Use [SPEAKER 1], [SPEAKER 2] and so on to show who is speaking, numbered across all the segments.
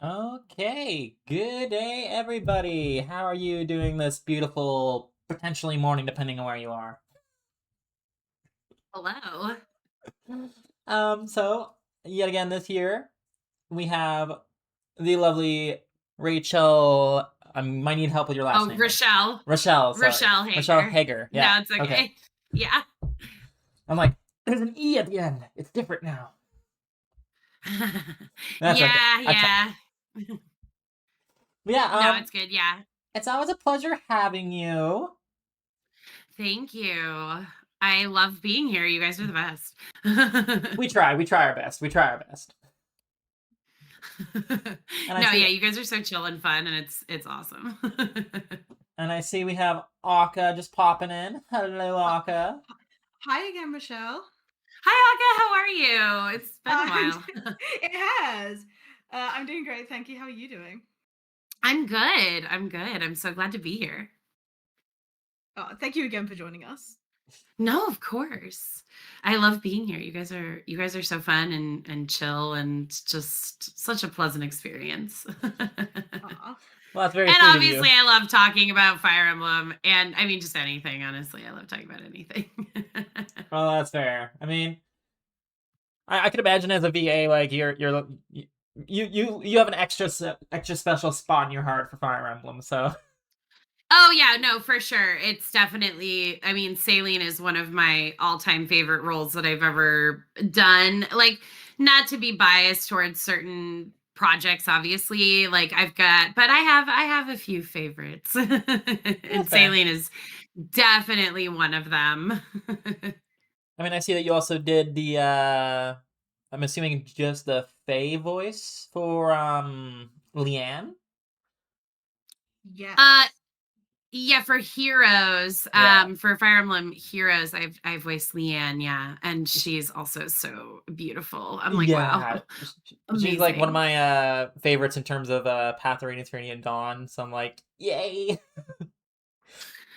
[SPEAKER 1] Okay, good day, everybody. How are you doing this beautiful, potentially morning, depending on where you are?
[SPEAKER 2] Hello.
[SPEAKER 1] So yet again this year we have the lovely Rachel. I might need help with your last
[SPEAKER 2] Oh,
[SPEAKER 1] name.
[SPEAKER 2] Rochelle.
[SPEAKER 1] Rochelle, sorry,
[SPEAKER 2] Rochelle
[SPEAKER 1] Rachelle
[SPEAKER 2] Heger.
[SPEAKER 1] Heger. Yeah,
[SPEAKER 2] No, it's
[SPEAKER 1] okay.
[SPEAKER 2] okay. Yeah.
[SPEAKER 1] I'm like, there's an E at the end. It's different now. That's okay.
[SPEAKER 2] Yeah,
[SPEAKER 1] I try.
[SPEAKER 2] yeah.
[SPEAKER 1] Yeah.
[SPEAKER 2] No, it's good. Yeah.
[SPEAKER 1] It's always a pleasure having you.
[SPEAKER 2] Thank you. I love being here. You guys are the best.
[SPEAKER 1] We try. We try our best. We try our best. And I
[SPEAKER 2] No,
[SPEAKER 1] see.
[SPEAKER 2] yeah, you guys are so chill and fun and it's awesome.
[SPEAKER 1] And I see we have Aka just popping in. Hello,
[SPEAKER 3] Uh,
[SPEAKER 1] Aka.
[SPEAKER 3] Hi again, Michelle.
[SPEAKER 2] Hi Aka, how are you? It's been a
[SPEAKER 3] I'm,
[SPEAKER 2] while.
[SPEAKER 3] it has. I'm doing great, thank you. How are you doing?
[SPEAKER 2] I'm good. I'm good. I'm so glad to be here.
[SPEAKER 3] Thank you again for joining us.
[SPEAKER 2] No, of course. I love being here. You guys are so fun and chill and just such a pleasant experience.
[SPEAKER 3] Aw.
[SPEAKER 1] Well, that's very
[SPEAKER 2] And
[SPEAKER 1] sweet of
[SPEAKER 2] obviously
[SPEAKER 1] you.
[SPEAKER 2] I love talking about Fire Emblem and I mean just anything, honestly. I love talking about anything.
[SPEAKER 1] Well, that's fair. I mean, I could imagine as a VA, like you have an extra special spot in your heart for Fire Emblem. So
[SPEAKER 2] Oh yeah, no, for sure. It's definitely, I mean, Saline is one of my all-time favorite roles that I've ever done. Like, not to be biased towards certain projects, obviously. Like I've got, but I have a few favorites.
[SPEAKER 1] that's
[SPEAKER 2] And
[SPEAKER 1] fair.
[SPEAKER 2] Saline is definitely one of them.
[SPEAKER 1] I mean, I see that you also did the. I'm assuming just the Fae voice for Leanne.
[SPEAKER 2] Uh
[SPEAKER 3] Yes.
[SPEAKER 2] yeah, for Heroes,
[SPEAKER 1] Yeah.
[SPEAKER 2] for Fire Emblem Heroes, I've voiced Leanne, yeah, and she's also so beautiful. I'm like, wow,
[SPEAKER 1] Yeah, she's like one of
[SPEAKER 2] amazing.
[SPEAKER 1] my favorites in terms of Path of Radiant Eternity and Dawn. So I'm like, yay!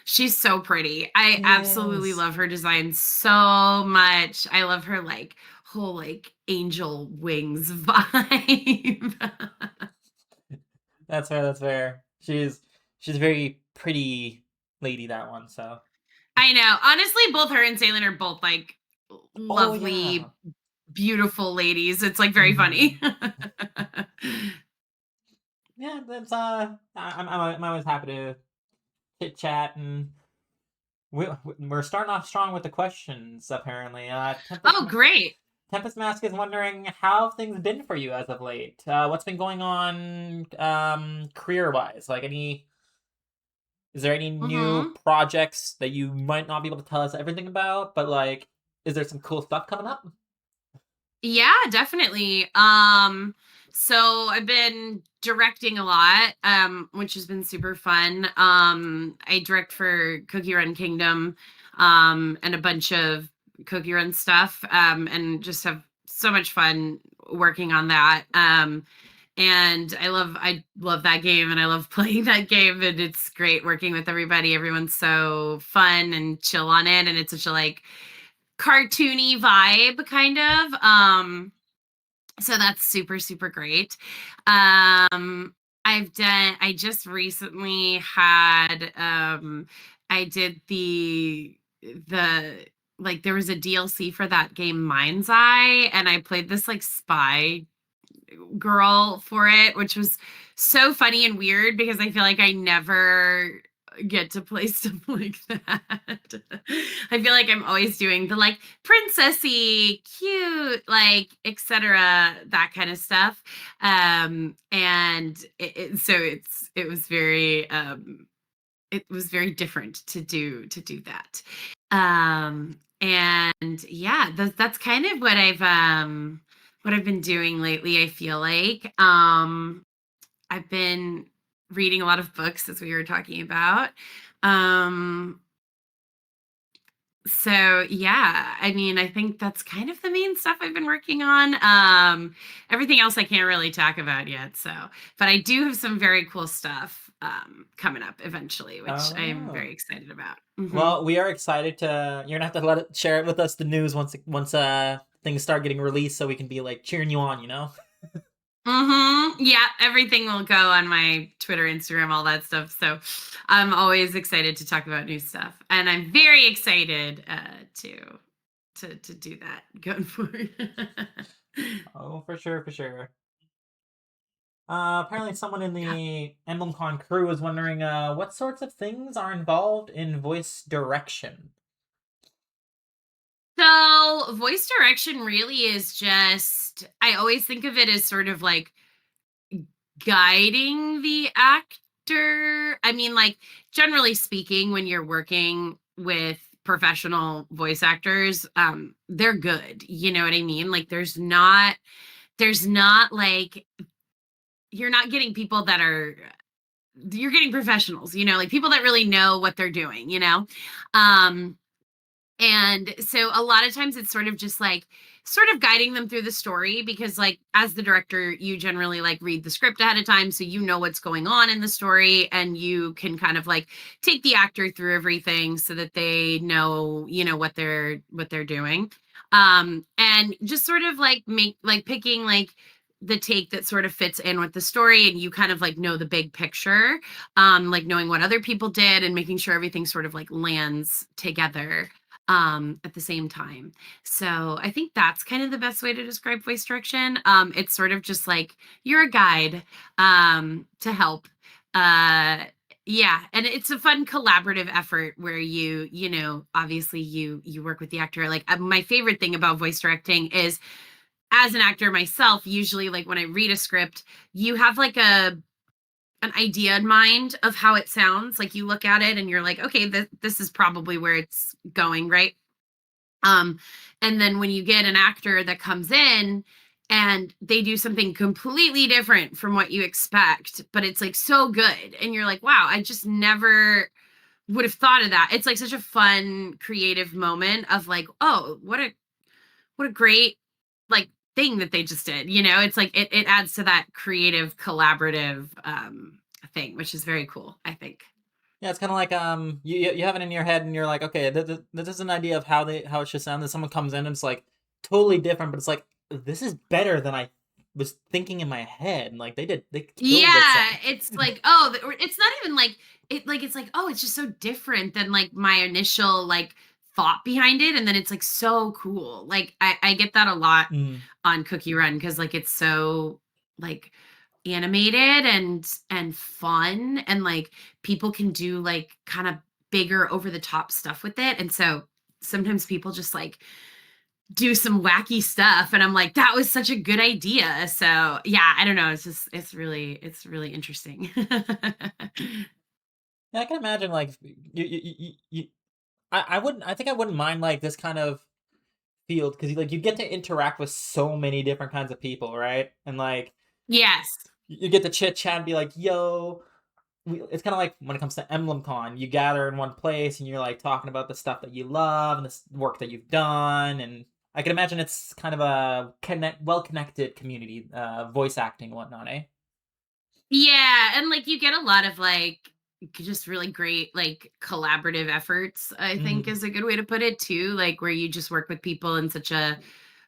[SPEAKER 2] She's so pretty. I
[SPEAKER 1] She
[SPEAKER 2] absolutely
[SPEAKER 1] is.
[SPEAKER 2] love her design so much. I love her like whole like angel wings vibe.
[SPEAKER 1] That's fair. That's fair. She's a very pretty lady. That one. So.
[SPEAKER 2] I know. Honestly, both her and Sailor are both like
[SPEAKER 1] Oh yeah.
[SPEAKER 2] lovely, beautiful ladies. It's like very
[SPEAKER 1] Hmm.
[SPEAKER 2] funny.
[SPEAKER 1] Yeah, that's I'm always happy to chit chat and we're starting off strong with the questions apparently.
[SPEAKER 2] Oh, great.
[SPEAKER 1] Tempest Mask is wondering how have things been for you as of late. What's been going on career wise? Like any is there any new
[SPEAKER 2] Hmm.
[SPEAKER 1] projects that you might not be able to tell us everything about, but like is there some cool stuff coming up?
[SPEAKER 2] Yeah, definitely. So I've been directing a lot, which has been super fun. I direct for Cookie Run Kingdom, and a bunch of Cookie Run stuff, and just have so much fun working on that. And I love that game and I love playing that game and it's great working with everybody. Everyone's so fun and chill on it, and it's such a like cartoony vibe kind of. So that's super super great. I just recently had I did the like there was a DLC for that game Mind's Eye, and I played this like spy girl for it, which was so funny and weird because I feel like I never get to play stuff like that. I feel like I'm always doing the like princessy, cute, like etc. that kind of stuff. And so it was very different to do that. And yeah, that's kind of what I've been doing lately, I feel like. I've been reading a lot of books as we were talking about. Um, so yeah, I mean, I think that's kind of the main stuff I've been working on. Everything else I can't really talk about yet. So, but I do have some very cool stuff coming up eventually, which I am
[SPEAKER 1] Oh.
[SPEAKER 2] very excited about. Hmm.
[SPEAKER 1] Well, we are excited to. You're gonna have to let it share it with us the news once things start getting released, so we can be like cheering you on. You know.
[SPEAKER 2] Yeah, everything will go on my Twitter, Instagram, all that stuff. So I'm always excited to talk about new stuff, and I'm very excited to do that going forward.
[SPEAKER 1] Oh, for sure, for sure. Apparently someone in the EmblemCon crew is wondering what sorts of things are involved in voice direction.
[SPEAKER 2] So voice direction really is just, I always think of it as sort of like guiding the actor. I mean, like, generally speaking, when you're working with professional voice actors, they're good. You know what I mean? Like, there's not like, you're not getting people that are, you're getting professionals, like people that really know what they're doing, Um, And so a lot of times it's sort of just like sort of guiding them through the story, because like as the director, you generally like read the script ahead of time so you know what's going on in the story, and you can kind of like take the actor through everything so that they know, what they're doing. And just sort of like make like picking like the take that sort of fits in with the story, and you kind of like know the big picture, like knowing what other people did and making sure everything sort of like lands together at the same time. So I think that's kind of the best way to describe voice direction. It's sort of just like you're a guide to help. Uh, yeah, and it's a fun collaborative effort where obviously you work with the actor. Like my favorite thing about voice directing is, as an actor myself, usually like when I read a script, you have like an idea in mind of how it sounds. Like you look at it and you're like, okay, this is probably where it's going, right? Um, and then when you get an actor that comes in and they do something completely different from what you expect, but it's like so good, and you're like, wow, I just never would have thought of that. It's like such a fun, creative moment of like, oh, what a great like thing that they just did. It's like it adds to that creative collaborative thing, which is very cool, I think.
[SPEAKER 1] Yeah, it's kind of like you have it in your head and you're like, okay, this is an idea of how it should sound. Then someone comes in and it's like totally different, but it's like this is better than I was thinking in my head. And like they killed this
[SPEAKER 2] Yeah,
[SPEAKER 1] thing.
[SPEAKER 2] it's like, oh, or it's not even like it's like, oh, it's just so different than like my initial like thought behind it, and then it's like so cool. Like I get that a lot
[SPEAKER 1] Mm.
[SPEAKER 2] on Cookie Run, because like it's so like animated and fun, and like people can do like kind of bigger over the top stuff with it, and so sometimes people just like do some wacky stuff, and I'm like, that was such a good idea. So yeah, I don't know, it's really interesting.
[SPEAKER 1] Yeah, I can imagine like I wouldn't. I think I wouldn't mind like this kind of field because like you get to interact with so many different kinds of people, right? And like
[SPEAKER 2] Yes.
[SPEAKER 1] you get to chit chat and be like, yo. It's kind of like when it comes to EmblemCon, you gather in one place and you're like talking about the stuff that you love and the work that you've done, and I can imagine it's kind of a well-connected community, voice acting and whatnot, eh?
[SPEAKER 2] Yeah, and like you get a lot of like just really great like collaborative efforts, I think
[SPEAKER 1] Mm.
[SPEAKER 2] is a good way to put it too, like where you just work with people in such a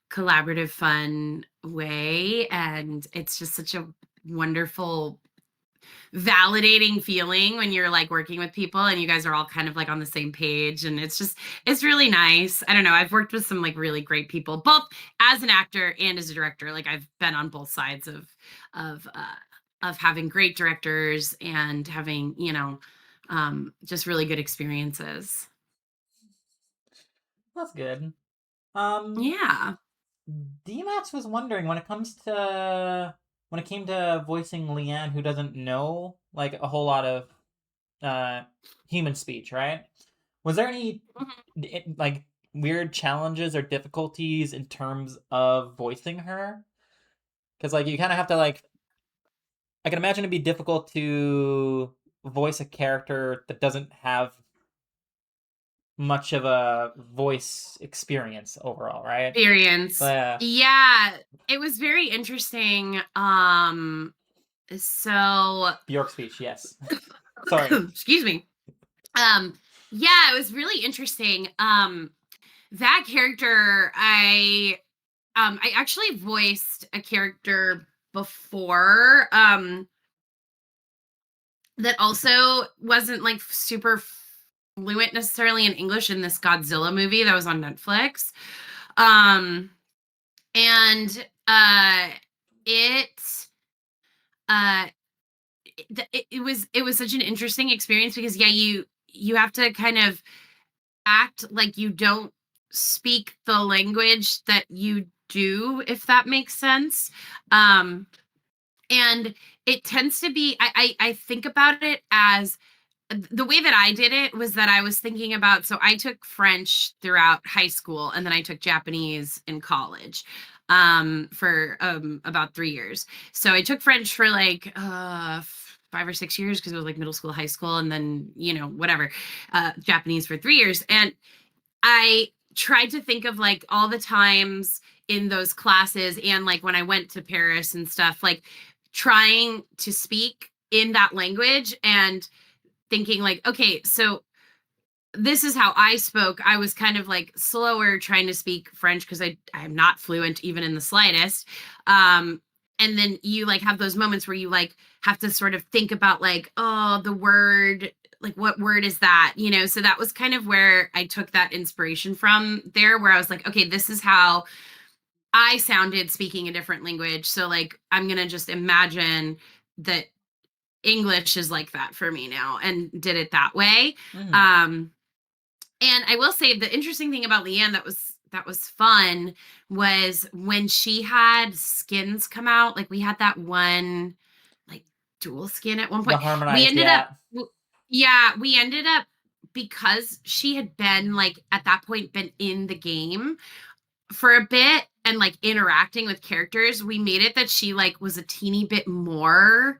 [SPEAKER 2] collaborative fun way, and it's just such a wonderful validating feeling when you're like working with people and you guys are all kind of like on the same page, and it's really nice. I don't know, I've worked with some like really great people, both as an actor and as a director. Like I've been on both sides of uh of having great directors and having, just really good experiences.
[SPEAKER 1] That's good. Um,
[SPEAKER 2] Yeah.
[SPEAKER 1] DMAX was wondering when it came to voicing Leanne, who doesn't know like a whole lot of uh human speech, right? Was there any like weird challenges or difficulties in terms of voicing her? Because like you kind of have to like I can imagine it'd be difficult to voice a character that doesn't have much of a voice experience overall, right?
[SPEAKER 2] Experience.
[SPEAKER 1] But
[SPEAKER 2] Yeah, it was very interesting. So
[SPEAKER 1] Bjork speech, yes. Sorry.
[SPEAKER 2] excuse me. Um, yeah, it was really interesting. That character, I actually voiced a character before that also wasn't like super fluent necessarily in English, in this Godzilla movie that was on Netflix. And it uh it was such an interesting experience, because yeah, you have to kind of act like you don't speak the language that you do, if that makes sense. And it tends to be, I think about it as, the way that I did it was that I was thinking about, so I took French throughout high school, and then I took Japanese in college for about 3 years. So I took French for like 5 or 6 years, because it was like middle school, high school, and then, whatever, Japanese for 3 years. And I tried to think of like all the times in those classes, and like when I went to Paris and stuff, like trying to speak in that language, and thinking like, okay, so this is how I spoke. I was kind of like slower trying to speak French, because I'm not fluent even in the slightest. And then you like have those moments where you like have to sort of think about like, oh, the word, like what word is that? So that was kind of where I took that inspiration from there, where I was like, okay, this is how I sounded speaking a different language. So like I'm gonna just imagine that English is like that for me now, and did it that way. And I will say, the interesting thing about Leanne that was fun was when she had skins come out. Like we had that one like dual skin at one
[SPEAKER 1] The
[SPEAKER 2] point. We
[SPEAKER 1] harmonized,
[SPEAKER 2] ended
[SPEAKER 1] yeah.
[SPEAKER 2] up yeah, we ended up, because she had been like at that point been in the game for a bit and like interacting with characters, we made it that she like was a teeny bit more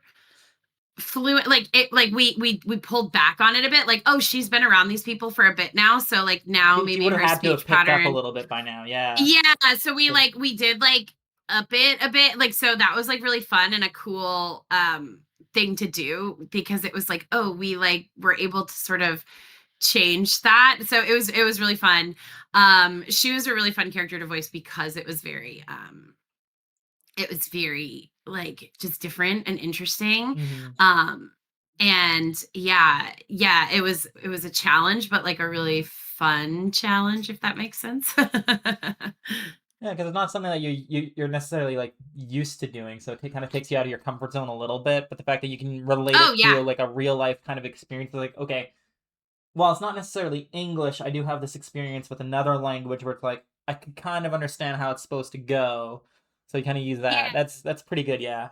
[SPEAKER 2] fluent, like it, like we pulled back on it a bit, like, oh, she's been around these people for a bit now, so like now
[SPEAKER 1] She
[SPEAKER 2] maybe
[SPEAKER 1] would have
[SPEAKER 2] her
[SPEAKER 1] had to have
[SPEAKER 2] speech
[SPEAKER 1] picked up a
[SPEAKER 2] pattern.
[SPEAKER 1] little bit by now, yeah.
[SPEAKER 2] Yeah, so we did like a bit, like, so that was like really fun and a cool thing to do, because it was like, oh, we like were able to sort of change that, so it was really fun. She was a really fun character to voice, because it was very like just different and interesting. um and yeah, it was a challenge, but like a really fun challenge, if that makes sense.
[SPEAKER 1] Yeah, because it's not something that you're necessarily like used to doing, so it kind of takes you out of your comfort zone a little bit. But the fact that you can relate
[SPEAKER 2] Oh
[SPEAKER 1] it
[SPEAKER 2] yeah.
[SPEAKER 1] to like a real life kind of experience, like, okay, well, it's not necessarily English. I do have this experience with another language where it's like I can kind of understand how it's supposed to go, so you kind of use that.
[SPEAKER 2] Yeah,
[SPEAKER 1] That's pretty good, yeah.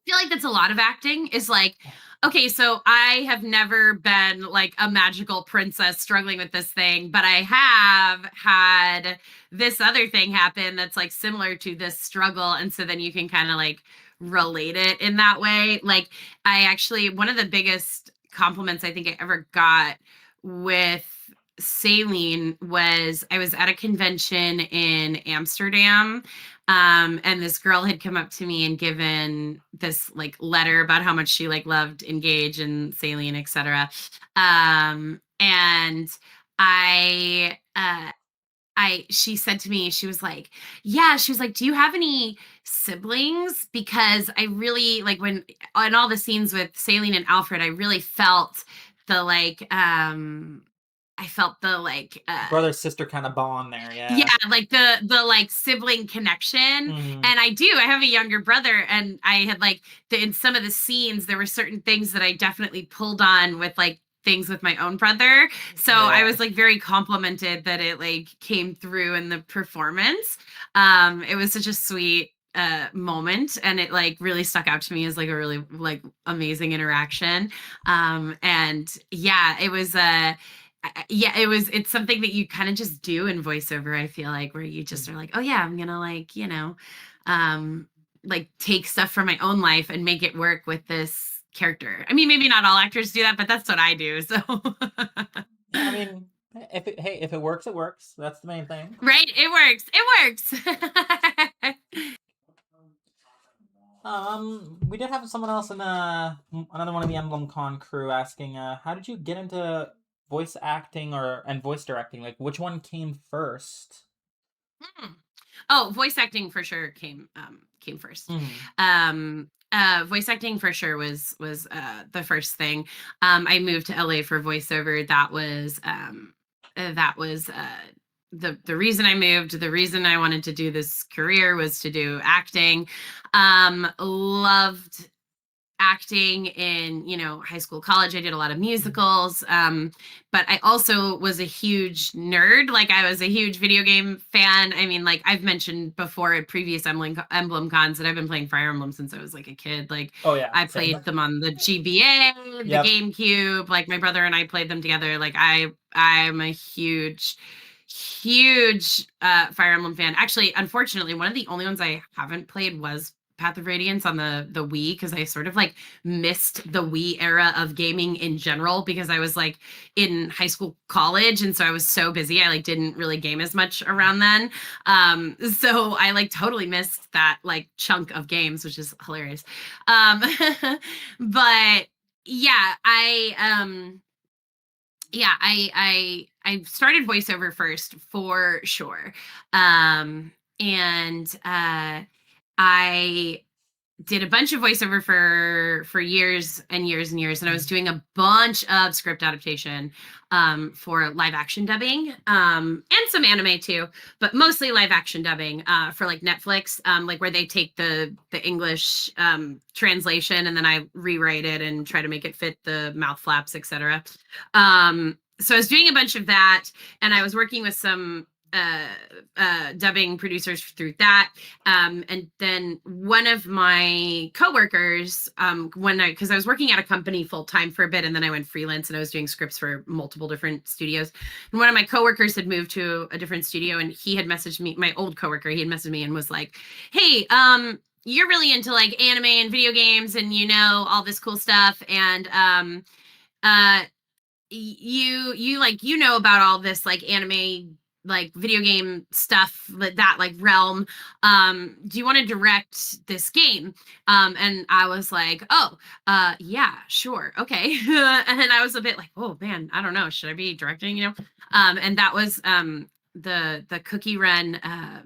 [SPEAKER 2] feel like that's a lot of acting, is like, okay, so I have never been like a magical princess struggling with this thing, but I have had this other thing happen that's like similar to this struggle. And so then you can kind of like relate it in that way. Like, I actually, one of the biggest compliments I think I ever got with Saline was, I was at a convention in Amsterdam, and this girl had come up to me and given this like letter about how much she like loved Engage and Saline, etc. And she said to me, she was like, yeah, she was like, do you have any siblings? Because I really like, when on all the scenes with Saline and Alfred, I really felt the like I felt the like
[SPEAKER 1] Brother sister kind of bond there,
[SPEAKER 2] yeah,
[SPEAKER 1] yeah.
[SPEAKER 2] like the like sibling connection. And I have a younger brother, and I had like in some of the scenes there were certain things that I definitely pulled on with like things with my own brother, so I
[SPEAKER 1] Yeah.
[SPEAKER 2] was like very complimented that it like came through in the performance. It was such a sweet moment, and it like really stuck out to me as like a really like amazing interaction. And yeah, it was yeah, it's something that you kind of just do in voiceover, I feel like, where you just are like, oh yeah, I'm gonna like, um like take stuff from my own life and make it work with this character. I mean, maybe not all actors do that, but that's what I do. So
[SPEAKER 1] Yeah, I mean, if it works, it works. That's the main thing.
[SPEAKER 2] right, it works, it works.
[SPEAKER 1] We did have someone else in another one of the EmblemCon crew asking, how did you get into voice acting and voice directing? Like, which one came first?
[SPEAKER 2] Oh, voice acting for sure came first. Voice acting for sure was the first thing. I moved to LA for voiceover. That was the reason I moved. The reason I wanted to do this career was to do acting. Loved acting in high school, college. I did a lot of musicals, but I also was a huge nerd. Like, I was a huge video game fan. I mean, like, I've mentioned before at previous EmblemCons that I've been playing Fire Emblem since I was like a kid. Like,
[SPEAKER 1] Oh yeah,
[SPEAKER 2] I
[SPEAKER 1] same.
[SPEAKER 2] played them on the GBA, the
[SPEAKER 1] Yep.
[SPEAKER 2] GameCube. Like, my brother and I played them together. Like, I'm a huge Fire Emblem fan. Actually, unfortunately, one of the only ones I haven't played was Path of Radiance on the Wii, because I sort of like missed the Wii era of gaming in general, because I was like in high school, college, and so I was so busy. I like didn't really game as much around then. So I like totally missed that like chunk of games, which is hilarious. But yeah, I started voiceover first for sure. And I did a bunch of voiceover for years and years and years, and I was doing a bunch of script adaptation for live action dubbing, and some anime too, but mostly live action dubbing for like Netflix, like where they take the English translation and then I rewrite it and try to make it fit the mouth flaps, etc. So I was doing a bunch of that, and I was working with some dubbing producers through that. And then one of my coworkers, because I was working at a company full time for a bit, and then I went freelance and I was doing scripts for multiple different studios. And one of my coworkers had moved to a different studio, and he had messaged me, my old coworker, he had messaged me and was like, "Hey, you're really into like anime and video games and all this cool stuff. And you like about all this like anime, like video game stuff, that like realm. Do you want to direct this game?" And I was like, "Oh, yeah, sure, okay." And I was a bit like, "Oh man, I don't know, should I be directing?" And that was the Cookie Run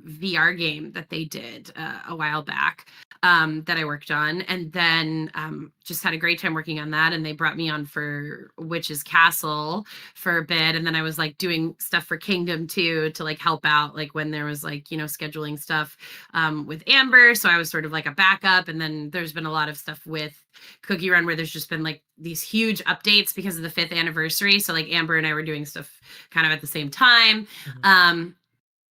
[SPEAKER 2] VR game that they did a while back, that I worked on, and then just had a great time working on that. And they brought me on for Witch's Castle for a bit, and then I was like doing stuff for Kingdom too, to like help out like when there was like scheduling stuff with Amber. So I was sort of like a backup, and then there's been a lot of stuff with Cookie Run where there's just been like these huge updates because of the 5th anniversary. So like Amber and I were doing stuff kind of at the same time.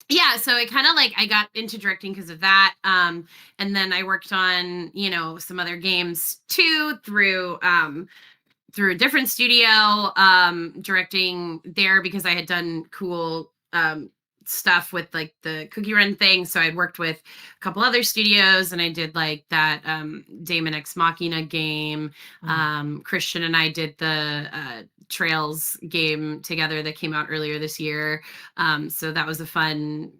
[SPEAKER 2] Yeah, so it kind of like I got into directing because of that. And then I worked on some other games too, through a different studio, directing there, because I had done cool stuff with like the Cookie Run thing. So I'd worked with a couple other studios, and I did like that Daemon Ex Machina game. Christian and I did the Trails game together that came out earlier this year. So that was a fun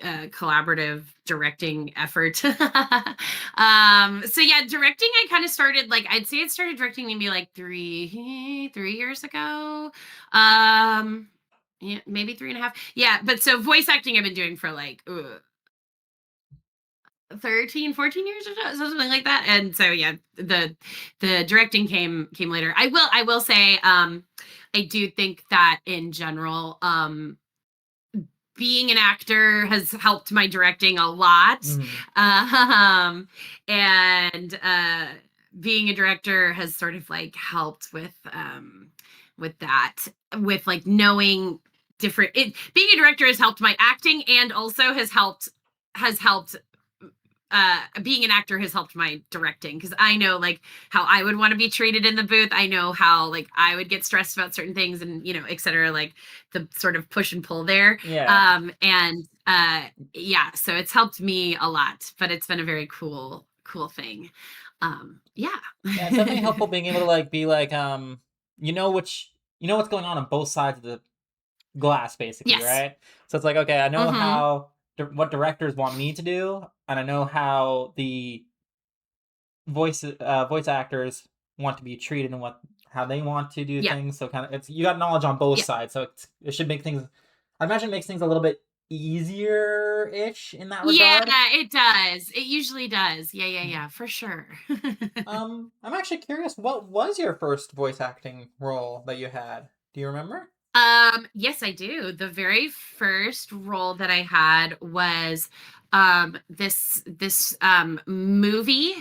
[SPEAKER 2] collaborative directing effort. So yeah, directing, I kind of started, like, I'd say it started directing maybe like three years ago. Yeah, maybe 3.5. Yeah, but so voice acting I've been doing for like 13, 14 years or so, something like that. And so yeah, the directing came later. I will say, I do think that in general, being an actor has helped my directing a lot. And being a director has sort of like helped with that, with like knowing different, being a director has helped my acting, and also has helped being an actor has helped my directing, because I know like how I would want to be treated in the booth. I know how like I would get stressed about certain things, and etc., like the sort of push and pull there. And yeah, so it's helped me a lot, but it's been a very cool thing. Yeah,
[SPEAKER 1] it's definitely helpful being able to like be like what's going on both sides of the glass, basically.
[SPEAKER 2] Yes.
[SPEAKER 1] Right? So it's like, okay, I know how what directors want me to do, and I know how the voice actors want to be treated, and how they want to do things. So kind of, you got knowledge on both sides, so it should make things, I imagine it makes things a little bit easier-ish in that
[SPEAKER 2] Yeah,
[SPEAKER 1] regard.
[SPEAKER 2] it does. It usually does. Yeah, for sure.
[SPEAKER 1] I'm actually curious, what was your first voice acting role that you had? Do you remember?
[SPEAKER 2] Yes, I do. The very first role that I had was this movie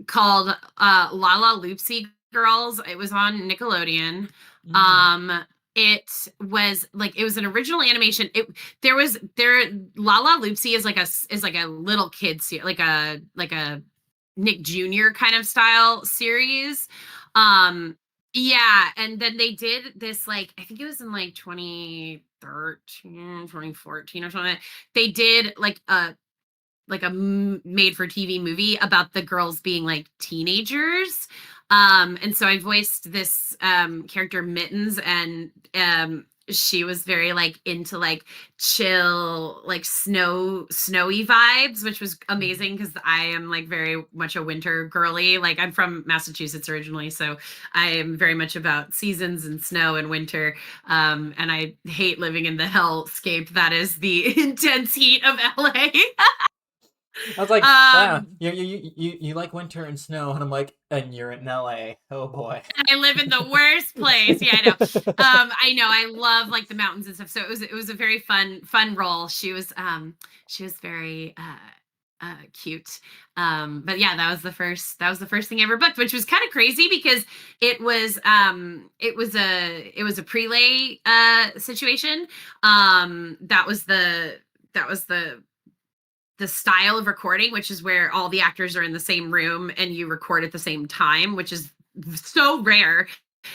[SPEAKER 2] called La La Loopsy Girls. It was on Nickelodeon.
[SPEAKER 1] Mm.
[SPEAKER 2] Um it was like it was an original animation. There La La Loopsy is like a little kid like a Nick Jr. kind of style series. Um yeah, and then they did this like I think it was in like 2013, 2014 or something. They did like a made for TV movie about the girls being like teenagers. And so I voiced this character Mittens, and she was very like into like chill like snowy vibes, which was
[SPEAKER 1] Mhm.
[SPEAKER 2] amazing because I am like very much a winter girly. Like I'm from Massachusetts originally, so I am very much about seasons and snow and winter. And I hate living in the hellscape that is the intense heat of LA.
[SPEAKER 1] I was like, wow,
[SPEAKER 2] um
[SPEAKER 1] you like winter and snow, and I'm like, and you're in LA. Oh boy.
[SPEAKER 2] I live in the worst place. Yeah, I know. I know. I love like the mountains and stuff. So it was a very fun role. She was very cute. But yeah, that was the first thing I ever booked, which was kind of crazy because it was a prelay situation. That was the style of recording, which is where all the actors are in the same room and you record at the same time, which is so rare.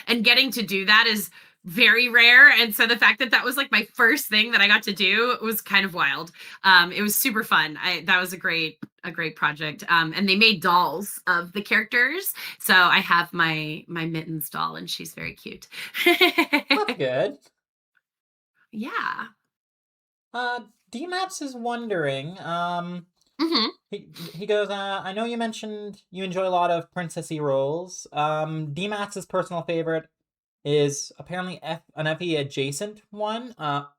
[SPEAKER 2] And getting to do that is very rare. And so the fact that that was like my first thing that I got to do was kind of wild. It was super fun. That was a great project. And they made dolls of the characters. So I have my Mittens doll, and she's very cute.
[SPEAKER 1] That's good.
[SPEAKER 2] Yeah.
[SPEAKER 1] Uh, DMATS is wondering,
[SPEAKER 2] Hmm.
[SPEAKER 1] he goes, I know you mentioned you enjoy a lot of princessy roles. DMATS's personal favorite is apparently an Effie adjacent one,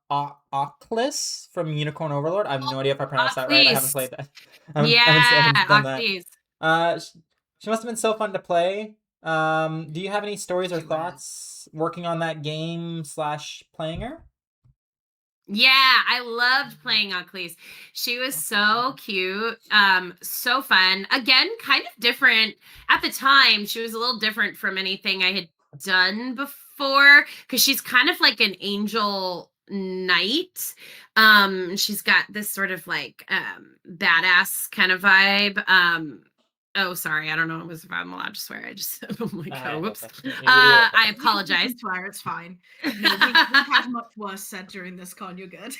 [SPEAKER 1] Oclis from Unicorn Overlord. I have no idea if I pronounced that right. I haven't
[SPEAKER 2] Please.
[SPEAKER 1] played that. I
[SPEAKER 2] Yeah.
[SPEAKER 1] haven't done that.
[SPEAKER 2] Please.
[SPEAKER 1] She must have been so fun to play. Do you have any stories or
[SPEAKER 2] She was.
[SPEAKER 1] thoughts working on that game slash playing her?
[SPEAKER 2] Yeah, I loved playing Oclise. She was so cute, so fun. Again, kind of different at the time. She was a little different from anything I had done before because she's kind of like an angel knight. She's got this sort of like badass kind of vibe. Oh, sorry, I don't know if I'm allowed to swear. I just I'm like, oh, whoops. I
[SPEAKER 3] You
[SPEAKER 2] apologize.
[SPEAKER 3] can swear, it's fine. No, we've had much worse said during this con. You're good.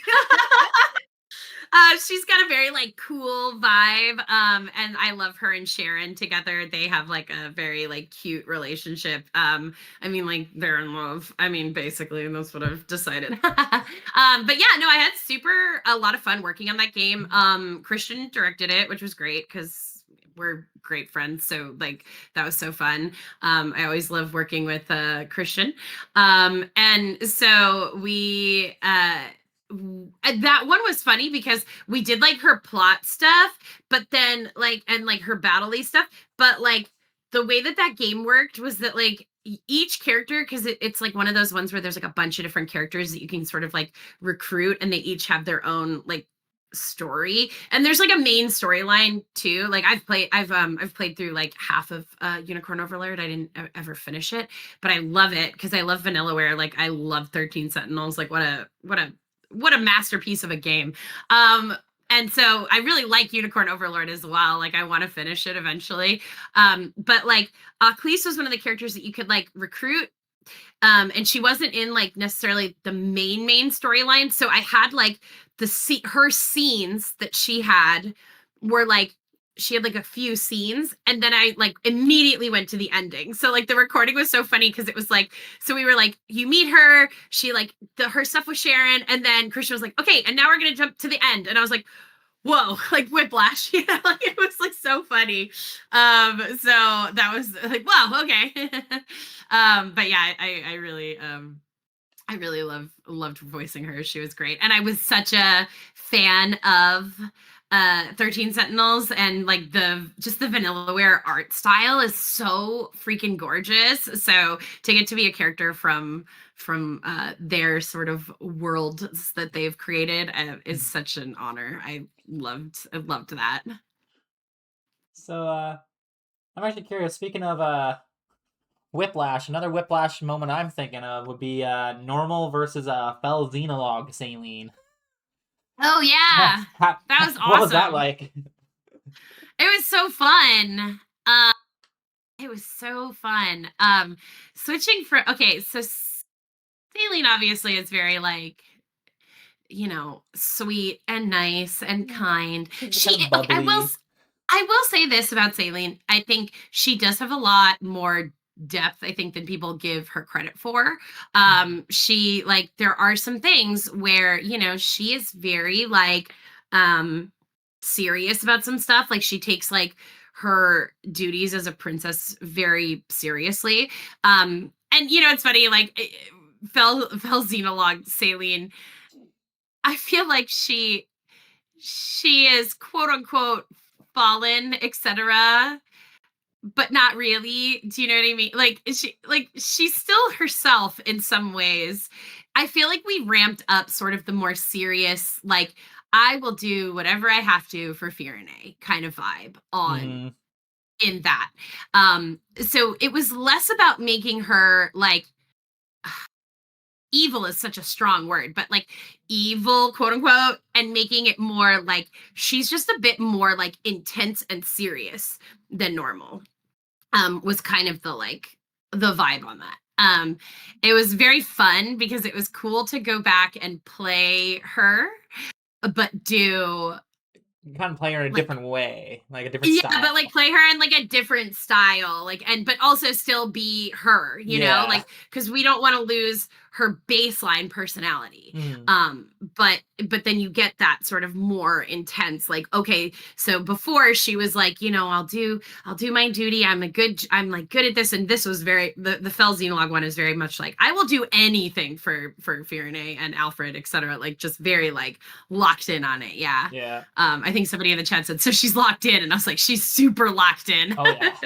[SPEAKER 2] She's got a very like cool vibe. And I love her and Sharon together. They have like a very like cute relationship. I mean, like they're in love. I mean, basically, and that's what I've decided. But yeah, no, I had a lot of fun working on that game. Christian directed it, which was great because we're great friends. So like that was so fun. I always love working with Christian. And so that one was funny because we did like her plot stuff, but then like and like her battle-y stuff, but like the way that that game worked was that like each character, because it's like one of those ones where there's like a bunch of different characters that you can sort of like recruit, and they each have their own like story, and there's like a main storyline too. Like I've played through like half of Unicorn Overlord. I didn't ever finish it, but I love it because I love Vanillaware. Like I love 13 Sentinels. Like what a masterpiece of a game. And so I really like Unicorn Overlord as well. Like I want to finish it eventually. But like Cleese was one of the characters that you could like recruit. And she wasn't in like necessarily the main storyline. So I had like her scenes that she had were like she had like a few scenes, and then I like immediately went to the ending. So like the recording was so funny because it was like, so we were like, you meet her, she like her stuff with Sharon, and then Christian was like, okay, and now we're gonna jump to the end. And I was like, whoa, like whiplash. Yeah, like it was like so funny. So that was like, wow, okay. But yeah, I really I really loved voicing her. She was great. And I was such a fan of 13 Sentinels, and like the Vanillaware art style is so freaking gorgeous. So to get to be a character from their sort of worlds that they've created is such an honor. I loved that.
[SPEAKER 1] So I'm actually curious. Speaking of Whiplash, another Whiplash moment I'm thinking of would be Normal versus Fel Xenologue Saline.
[SPEAKER 2] Oh yeah, that was awesome.
[SPEAKER 1] What was that like?
[SPEAKER 2] It was so fun. It was so fun. Switching for okay, so Saline obviously is very like, you know, sweet and nice and kind. She
[SPEAKER 1] Kind of
[SPEAKER 2] okay,
[SPEAKER 1] bubbly.
[SPEAKER 2] I will say this about Saline. I think she does have a lot more depth, I think, than people give her credit for. She like there are some things where, you know, she is very like serious about some stuff. Like she takes like her duties as a princess very seriously. And you know, it's funny, like Fel Xenologue Saline, I feel like she is quote unquote fallen, etc., but not really. Do you know what I mean? Like she's still herself in some ways. I feel like we ramped up sort of the more serious, like I will do whatever I have to for Firenze kind of vibe on
[SPEAKER 1] Mm-hmm.
[SPEAKER 2] in that. So it was less about making her like evil is such a strong word, but like evil, quote unquote, and making it more like she's just a bit more like intense and serious than normal. Was kind of the vibe on that. It was very fun because it was cool to go back and play her, but do
[SPEAKER 1] You kind of play her in a
[SPEAKER 2] like
[SPEAKER 1] different way, like a different
[SPEAKER 2] yeah,
[SPEAKER 1] style.
[SPEAKER 2] but like play her in like a different style, like and but also still be her, you know, like because we don't want to lose her baseline personality. But then you get that sort of more intense, like okay, so before she was like, you know, I'll do my duty. I'm like good at this, and this was very the Fel Xenologue one is very much like I will do anything for Firenze and Alfred, etc. Like just very like locked in on it. Yeah.
[SPEAKER 1] Yeah.
[SPEAKER 2] I think somebody in the chat said, so she's locked in. And I was like, she's super locked in.
[SPEAKER 1] Oh yeah.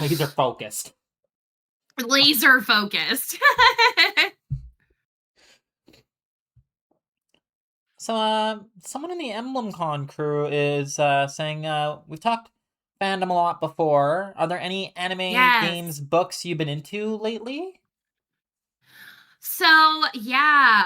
[SPEAKER 1] Laser focused.
[SPEAKER 2] Laser focused.
[SPEAKER 1] So someone in the EmblemCon crew is saying we've talked fandom a lot before. Are there any anime,
[SPEAKER 2] Yes.
[SPEAKER 1] games, books you've been into lately?
[SPEAKER 2] So yeah,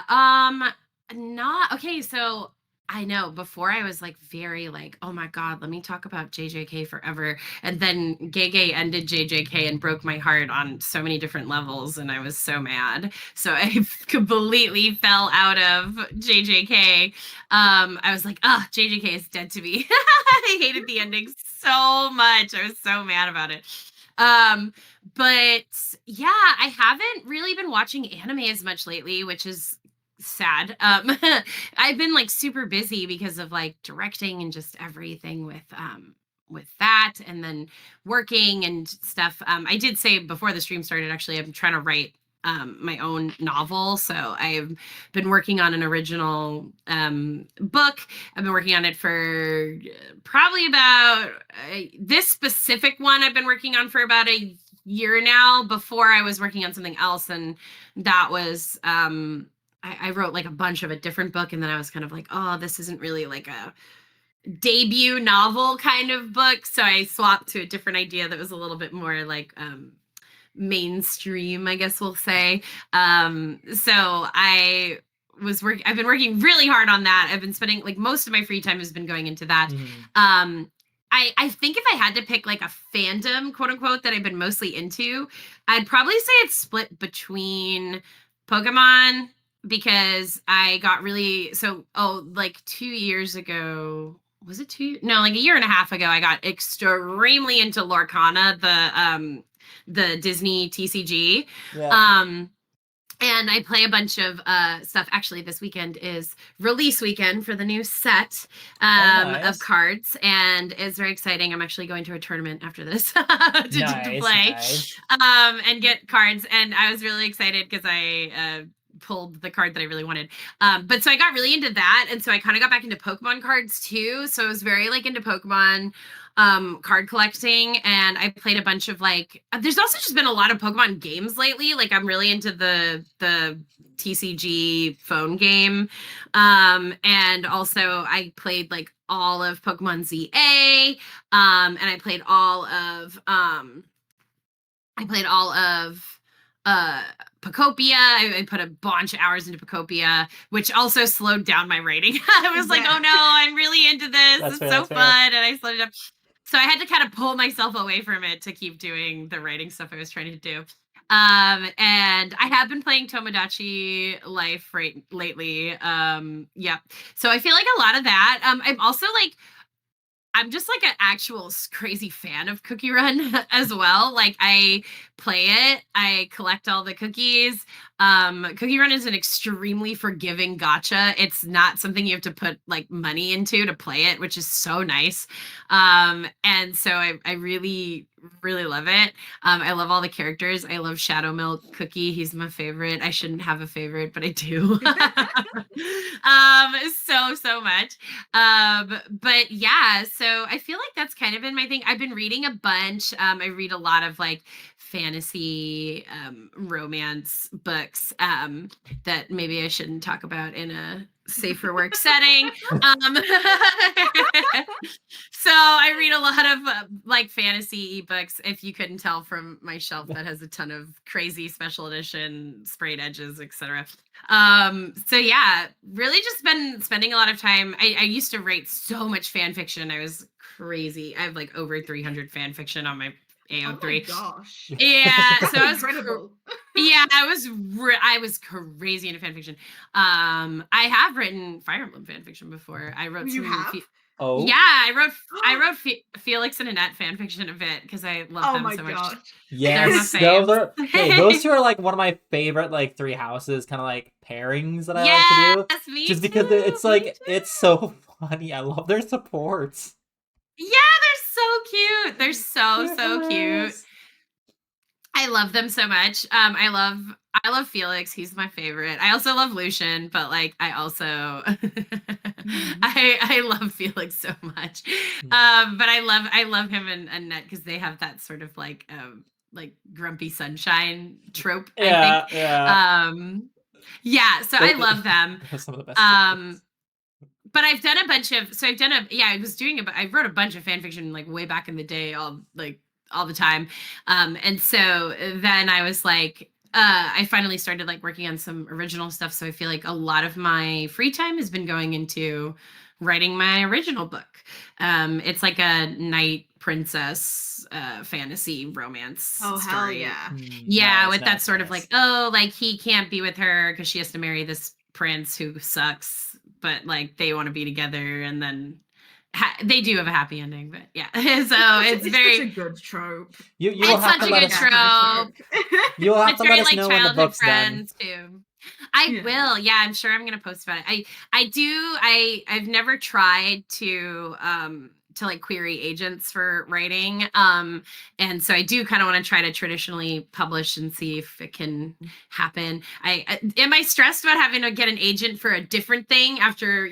[SPEAKER 2] not okay. So I know before I was like very like, oh my God, let me talk about JJK forever. And then Gege ended JJK and broke my heart on so many different levels. And I was so mad. So I completely fell out of JJK. I was like, oh, JJK is dead to me. I hated the ending so much. I was so mad about it. But yeah, I haven't really been watching anime as much lately, which is sad. I've been like super busy because of like directing and just everything with that and then working and stuff. I did say before the stream started, actually, I'm trying to write my own novel. So I've been working on an original book. I've been working on it for probably about this specific one I've been working on for about a year now. Before I was working on something else, and that was I wrote like a bunch of a different book, and then I was kind of like, oh, this isn't really like a debut novel kind of book. So I swapped to a different idea that was a little bit more like mainstream, I guess we'll say. So I've been working really hard on that. I've been spending like most of my free time has been going into that. I think if I had to pick like a fandom, quote unquote, that I've been mostly into, I'd probably say it's split between Pokemon, because I got really like 2 years ago. Was it no, like a year and a half ago, I got extremely into Lorcana, the Disney TCG.
[SPEAKER 1] Yeah.
[SPEAKER 2] And I play a bunch of stuff. Actually, this weekend is release weekend for the new set
[SPEAKER 1] nice.
[SPEAKER 2] of cards, and it's very exciting. I'm actually going to a tournament after this to play
[SPEAKER 1] Nice.
[SPEAKER 2] and get cards. And I was really excited because I pulled the card that I really wanted. But so I got really into that, and so I kind of got back into Pokemon cards too. So I was very like into Pokemon card collecting, and I played a bunch of like there's also just been a lot of Pokemon games lately. Like I'm really into the TCG phone game. And also I played like all of Pokemon ZA. And I played all of Pocopia. I put a bunch of hours into Pocopia, which also slowed down my writing. I was like, oh no, I'm really into this.
[SPEAKER 1] That's
[SPEAKER 2] It's
[SPEAKER 1] fair,
[SPEAKER 2] so
[SPEAKER 1] that's fair.
[SPEAKER 2] fun. And I slowed it up. So I had to kind of pull myself away from it to keep doing the writing stuff I was trying to do. And I have been playing Tomodachi Life lately. Yeah. So I feel like a lot of that. I'm also like, I'm just like an actual crazy fan of Cookie Run as well. Like I play it, I collect all the cookies. Cookie Run is an extremely forgiving gacha. It's not something you have to put like money into to play it, which is so nice. And so I really, really love it. I love all the characters. I love Shadow Milk Cookie. He's my favorite. I shouldn't have a favorite, but I do. So much. But yeah, so I feel like that's kind of been my thing. I've been reading a bunch. I read a lot of like fantasy romance books that maybe I shouldn't talk about in a safer work setting. So I read a lot of like fantasy ebooks, if you couldn't tell from my shelf that has a ton of crazy special edition sprayed edges, etc. So yeah, really just been spending a lot of time. I used to write so much fan fiction. I was crazy. I have like over 300 fan fiction on my AO3.
[SPEAKER 3] Oh my gosh.
[SPEAKER 2] Yeah, so I was
[SPEAKER 3] incredible.
[SPEAKER 2] yeah, I was crazy into fan fiction. I have written Fire Emblem fan fiction before. I wrote
[SPEAKER 3] You
[SPEAKER 2] some
[SPEAKER 3] have?
[SPEAKER 1] Oh.
[SPEAKER 2] yeah, I wrote Felix and Annette fan fiction a bit because I love
[SPEAKER 3] Oh
[SPEAKER 2] them
[SPEAKER 3] my
[SPEAKER 2] so much.
[SPEAKER 3] gosh.
[SPEAKER 1] Yes,
[SPEAKER 2] They're my
[SPEAKER 1] those
[SPEAKER 2] faves.
[SPEAKER 1] are okay. Those two are like one of my favorite like three houses kind of like pairings that I like to
[SPEAKER 2] Yes,
[SPEAKER 1] do.
[SPEAKER 2] me
[SPEAKER 1] Just because
[SPEAKER 2] too,
[SPEAKER 1] it's
[SPEAKER 2] me
[SPEAKER 1] like
[SPEAKER 2] too.
[SPEAKER 1] it's so funny. I love their supports.
[SPEAKER 2] Yeah, they're so cute. They're so cute.
[SPEAKER 1] Yes.
[SPEAKER 2] I love them so much. I love Felix. He's my favorite. I also love Lucian, but like I also I love Felix so much. But I love him and Annette because they have that sort of like grumpy sunshine trope, I think.
[SPEAKER 1] Yeah.
[SPEAKER 2] Yeah, so I love them.
[SPEAKER 1] They have some of the best supports.
[SPEAKER 2] But I've done a bunch of I wrote a bunch of fan fiction like way back in the day, all the time. And so then I was like, I finally started like working on some original stuff. So I feel like a lot of my free time has been going into writing my original book. It's like a knight princess fantasy romance
[SPEAKER 3] Oh,
[SPEAKER 2] story.
[SPEAKER 3] hell yeah.
[SPEAKER 2] Yeah,
[SPEAKER 1] Nice,
[SPEAKER 2] with that
[SPEAKER 1] nice,
[SPEAKER 2] sort of
[SPEAKER 1] nice.
[SPEAKER 2] like, oh, like he can't be with her because she has to marry this prince who sucks, but like they want to be together, and then they do have a happy ending. But yeah, so it's very
[SPEAKER 3] such a good trope.
[SPEAKER 1] You will
[SPEAKER 2] it's
[SPEAKER 1] have
[SPEAKER 2] such
[SPEAKER 1] to
[SPEAKER 2] a
[SPEAKER 1] let
[SPEAKER 2] good
[SPEAKER 1] us.
[SPEAKER 2] trope.
[SPEAKER 1] You will have
[SPEAKER 2] It's
[SPEAKER 1] to let
[SPEAKER 2] very
[SPEAKER 1] us
[SPEAKER 2] like
[SPEAKER 1] know when the
[SPEAKER 2] childhood
[SPEAKER 1] book's done.
[SPEAKER 2] friends too. I
[SPEAKER 3] Yeah.
[SPEAKER 2] will. Yeah, I'm sure I'm gonna post about it. I've never tried to like query agents for writing. And so I do kind of want to try to traditionally publish and see if it can happen. Am I stressed about having to get an agent for a different thing after,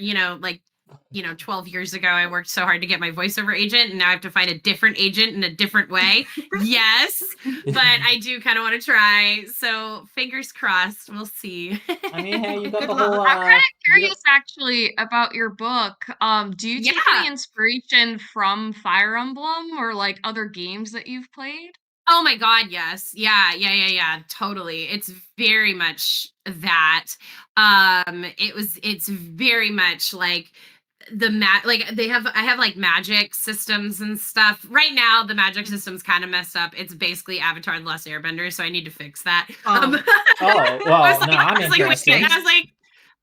[SPEAKER 2] 12 years ago, I worked so hard to get my voiceover agent, and now I have to find a different agent in a different way. Yes, but I do kind of want to try. So fingers crossed. We'll see.
[SPEAKER 1] I mean, hey, you got
[SPEAKER 3] Good
[SPEAKER 1] the
[SPEAKER 3] luck.
[SPEAKER 1] whole.
[SPEAKER 4] I'm kind of
[SPEAKER 1] you got-
[SPEAKER 4] curious actually about your book. Do you take
[SPEAKER 2] Yeah.
[SPEAKER 4] any inspiration from Fire Emblem or like other games that you've played?
[SPEAKER 2] Oh my God, yes. Yeah. Totally. It's very much that. It's very much like I have like magic systems and stuff. Right now, the magic system's kind of messed up. It's basically Avatar: The Last Airbender, so I need to fix that.
[SPEAKER 1] Oh, well,
[SPEAKER 2] I was like,
[SPEAKER 1] no, I'm
[SPEAKER 2] I was like,
[SPEAKER 1] interested.
[SPEAKER 2] wait,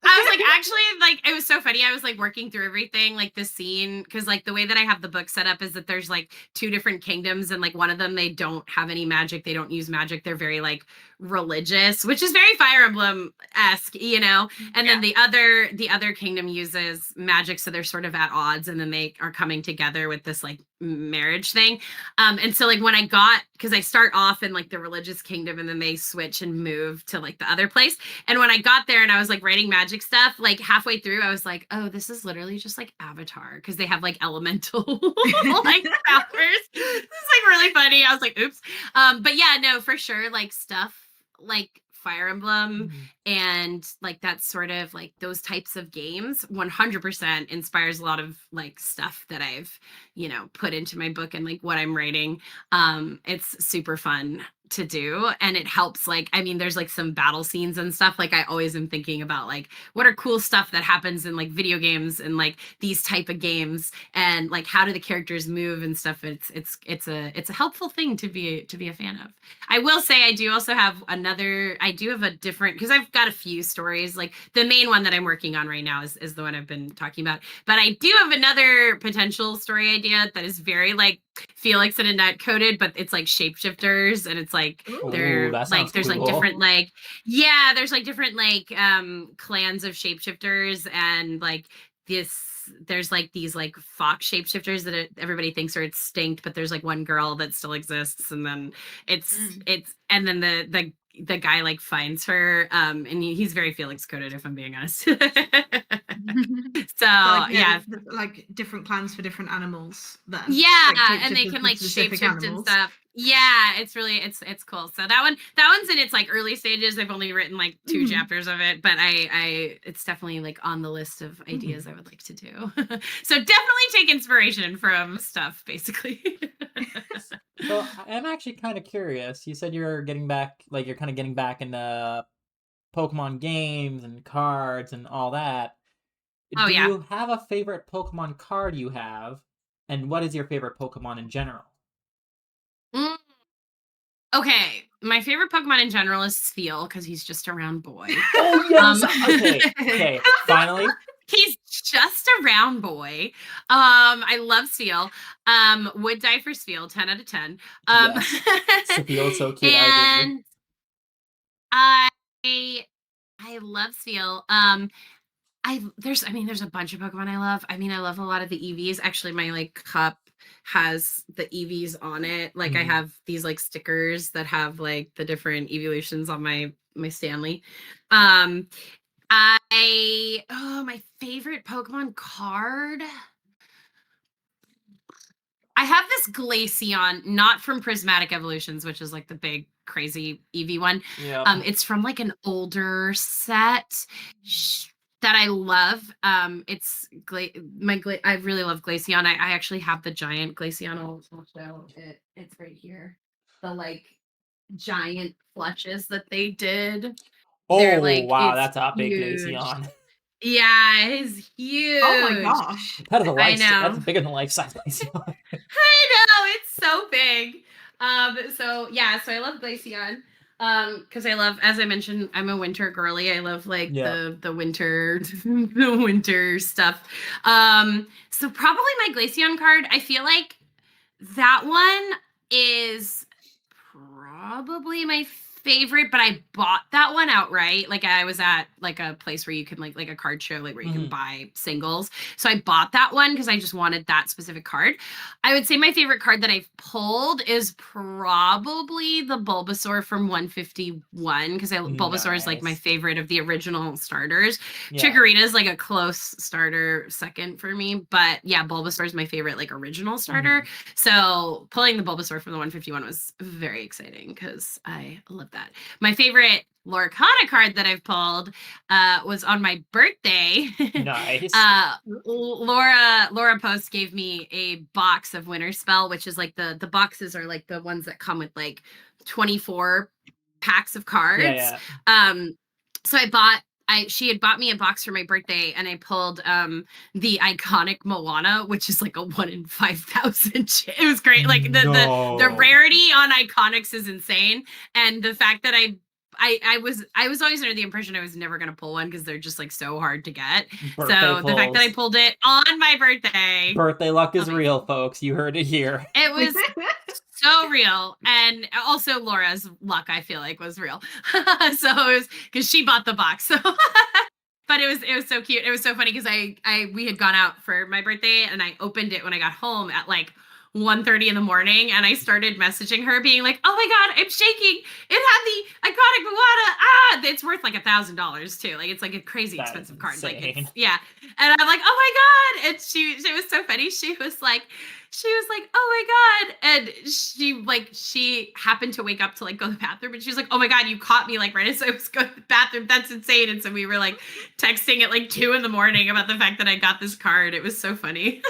[SPEAKER 2] I was like, actually, like, it was so funny. I was like working through everything, like the scene, because like the way that I have the book set up is that there's like two different kingdoms, and like one of them, they don't have any magic. They don't use magic. They're very like religious, which is very Fire Emblem-esque, And then the other kingdom uses magic, so they're sort of at odds, and then they are coming together with this like marriage thing. And so like when I got, because I start off in like the religious kingdom and then they switch and move to like the other place. And when I got there and I was like writing magic stuff, like halfway through, I was like, oh, this is literally just like Avatar, because they have like elemental like powers. This is like really funny. I was like, oops. But yeah, no, for sure, like stuff like Fire Emblem and like that sort of like those types of games 100% inspires a lot of like stuff that I've, you know, put into my book and like what I'm writing. It's super fun to do, and it helps. Like, I mean, there's like some battle scenes and stuff. Like I always am thinking about like what are cool stuff that happens in like video games and like these type of games, and like how do the characters move and stuff. It's a helpful thing to be a fan of. I will say I do also have I do have a different, because I've got a few stories. Like the main one that I'm working on right now is the one I've been talking about. But I do have another potential story idea that is very like Felix and Annette coded, but it's like shapeshifters, and it's like they're
[SPEAKER 1] that
[SPEAKER 2] like
[SPEAKER 1] sounds
[SPEAKER 2] there's like
[SPEAKER 1] cool.
[SPEAKER 2] different like yeah, there's like different like clans of shapeshifters, and like there's like these like fox shapeshifters that everybody thinks are extinct, but there's like one girl that still exists, and then it's and then the guy like finds her, and he's very Felix coded, if I'm being honest. So
[SPEAKER 3] Like,
[SPEAKER 2] yeah,
[SPEAKER 3] like different clans for different animals. Then
[SPEAKER 2] yeah,
[SPEAKER 3] like,
[SPEAKER 2] and they
[SPEAKER 3] shapeshifters
[SPEAKER 2] can
[SPEAKER 3] for
[SPEAKER 2] like
[SPEAKER 3] specific
[SPEAKER 2] shapeshift and
[SPEAKER 3] animals.
[SPEAKER 2] stuff. Yeah, it's really it's cool. So that one's in its like early stages. I've only written like 2 chapters of it, but I it's definitely like on the list of ideas I would like to do. So definitely take inspiration from stuff, basically.
[SPEAKER 1] So I'm actually kind of curious. You said you're getting back, like you're kind of getting back into Pokemon games and cards and all that.
[SPEAKER 2] Oh
[SPEAKER 1] Do
[SPEAKER 2] yeah.
[SPEAKER 1] you have a favorite Pokemon card you have? And what is your favorite Pokemon in general?
[SPEAKER 2] Mm. Okay, my favorite Pokemon in general is Spheal, because he's just a round boy.
[SPEAKER 1] Oh yes. Okay. Finally.
[SPEAKER 2] He's just a round boy. I love Spheal. Would die for Spheal, 10 out of 10.
[SPEAKER 1] Yes. Spheal is so cute. I agree.
[SPEAKER 2] And I I love Spheal. There's a bunch of Pokemon I love. I mean, I love a lot of the EVs. Actually, my like cup has the EVs on it. Like I have these like stickers that have like the different evolutions on my Stanley. My favorite Pokemon card. I have this Glaceon, not from Prismatic Evolutions, which is like the big crazy Eevee one.
[SPEAKER 1] Yeah.
[SPEAKER 2] It's from like an older set that I love. It's I really love Glaceon. I actually have the giant Glaceon. I'll show it. It's right here. The like giant fletches that they did. They're
[SPEAKER 1] Oh
[SPEAKER 2] like,
[SPEAKER 1] wow,
[SPEAKER 2] it's
[SPEAKER 1] that's a big
[SPEAKER 2] huge.
[SPEAKER 1] Glaceon.
[SPEAKER 2] Yeah, it's huge.
[SPEAKER 3] Oh my gosh.
[SPEAKER 1] That is a life.
[SPEAKER 2] I know.
[SPEAKER 1] That's bigger than life size Glaceon.
[SPEAKER 2] I know, it's so big. So yeah, so I love Glaceon. Because I love, as I mentioned, I'm a winter girly. I love like the winter the winter stuff. So probably my Glaceon card, I feel like that one is probably my favorite, but I bought that one outright. Like I was at like a place where you can like a card show, like where you can buy singles. So I bought that one because I just wanted that specific card. I would say my favorite card that I've pulled is probably the Bulbasaur from 151, because Bulbasaur is like my favorite of the original starters. Chikorita is like a close starter second for me, but yeah, Bulbasaur is my favorite like original starter. So pulling the Bulbasaur from the 151 was very exciting because I love that. My favorite Lorcana card that I've pulled was on my birthday.
[SPEAKER 1] Nice.
[SPEAKER 2] Laura Post gave me a box of Winter Spell, which is like the boxes are like the ones that come with like 24 packs of cards.
[SPEAKER 1] Yeah.
[SPEAKER 2] So she had bought me a box for my birthday, and I pulled the iconic Moana, which is like a 1 in 5,000. It was great. Like the rarity on iconics is insane, and the fact that I was always under the impression I was never gonna pull one because they're just like so hard to get.
[SPEAKER 1] Birthday
[SPEAKER 2] so the fact that I pulled it on my birthday
[SPEAKER 1] luck is real, folks. You heard it here.
[SPEAKER 2] It was so real. And also Laura's luck, I feel like, was real. So it was because she bought the box. So but it was so cute. It was so funny because we had gone out for my birthday, and I opened it when I got home at like 1:30 in the morning, and I started messaging her being like, oh my God, I'm shaking. It had the iconic Moana. Ah, it's worth like $1,000 too. Like, it's like a crazy
[SPEAKER 1] That is
[SPEAKER 2] expensive card. Like,
[SPEAKER 1] insane.
[SPEAKER 2] it's, yeah. And I'm like, oh my God. And she was so funny. She was like, oh my God. And she happened to wake up to like go to the bathroom, and she was like, oh my God, you caught me like right as I was going to the bathroom. That's insane. And so we were like texting at like 2 a.m. about the fact that I got this card. It was so funny.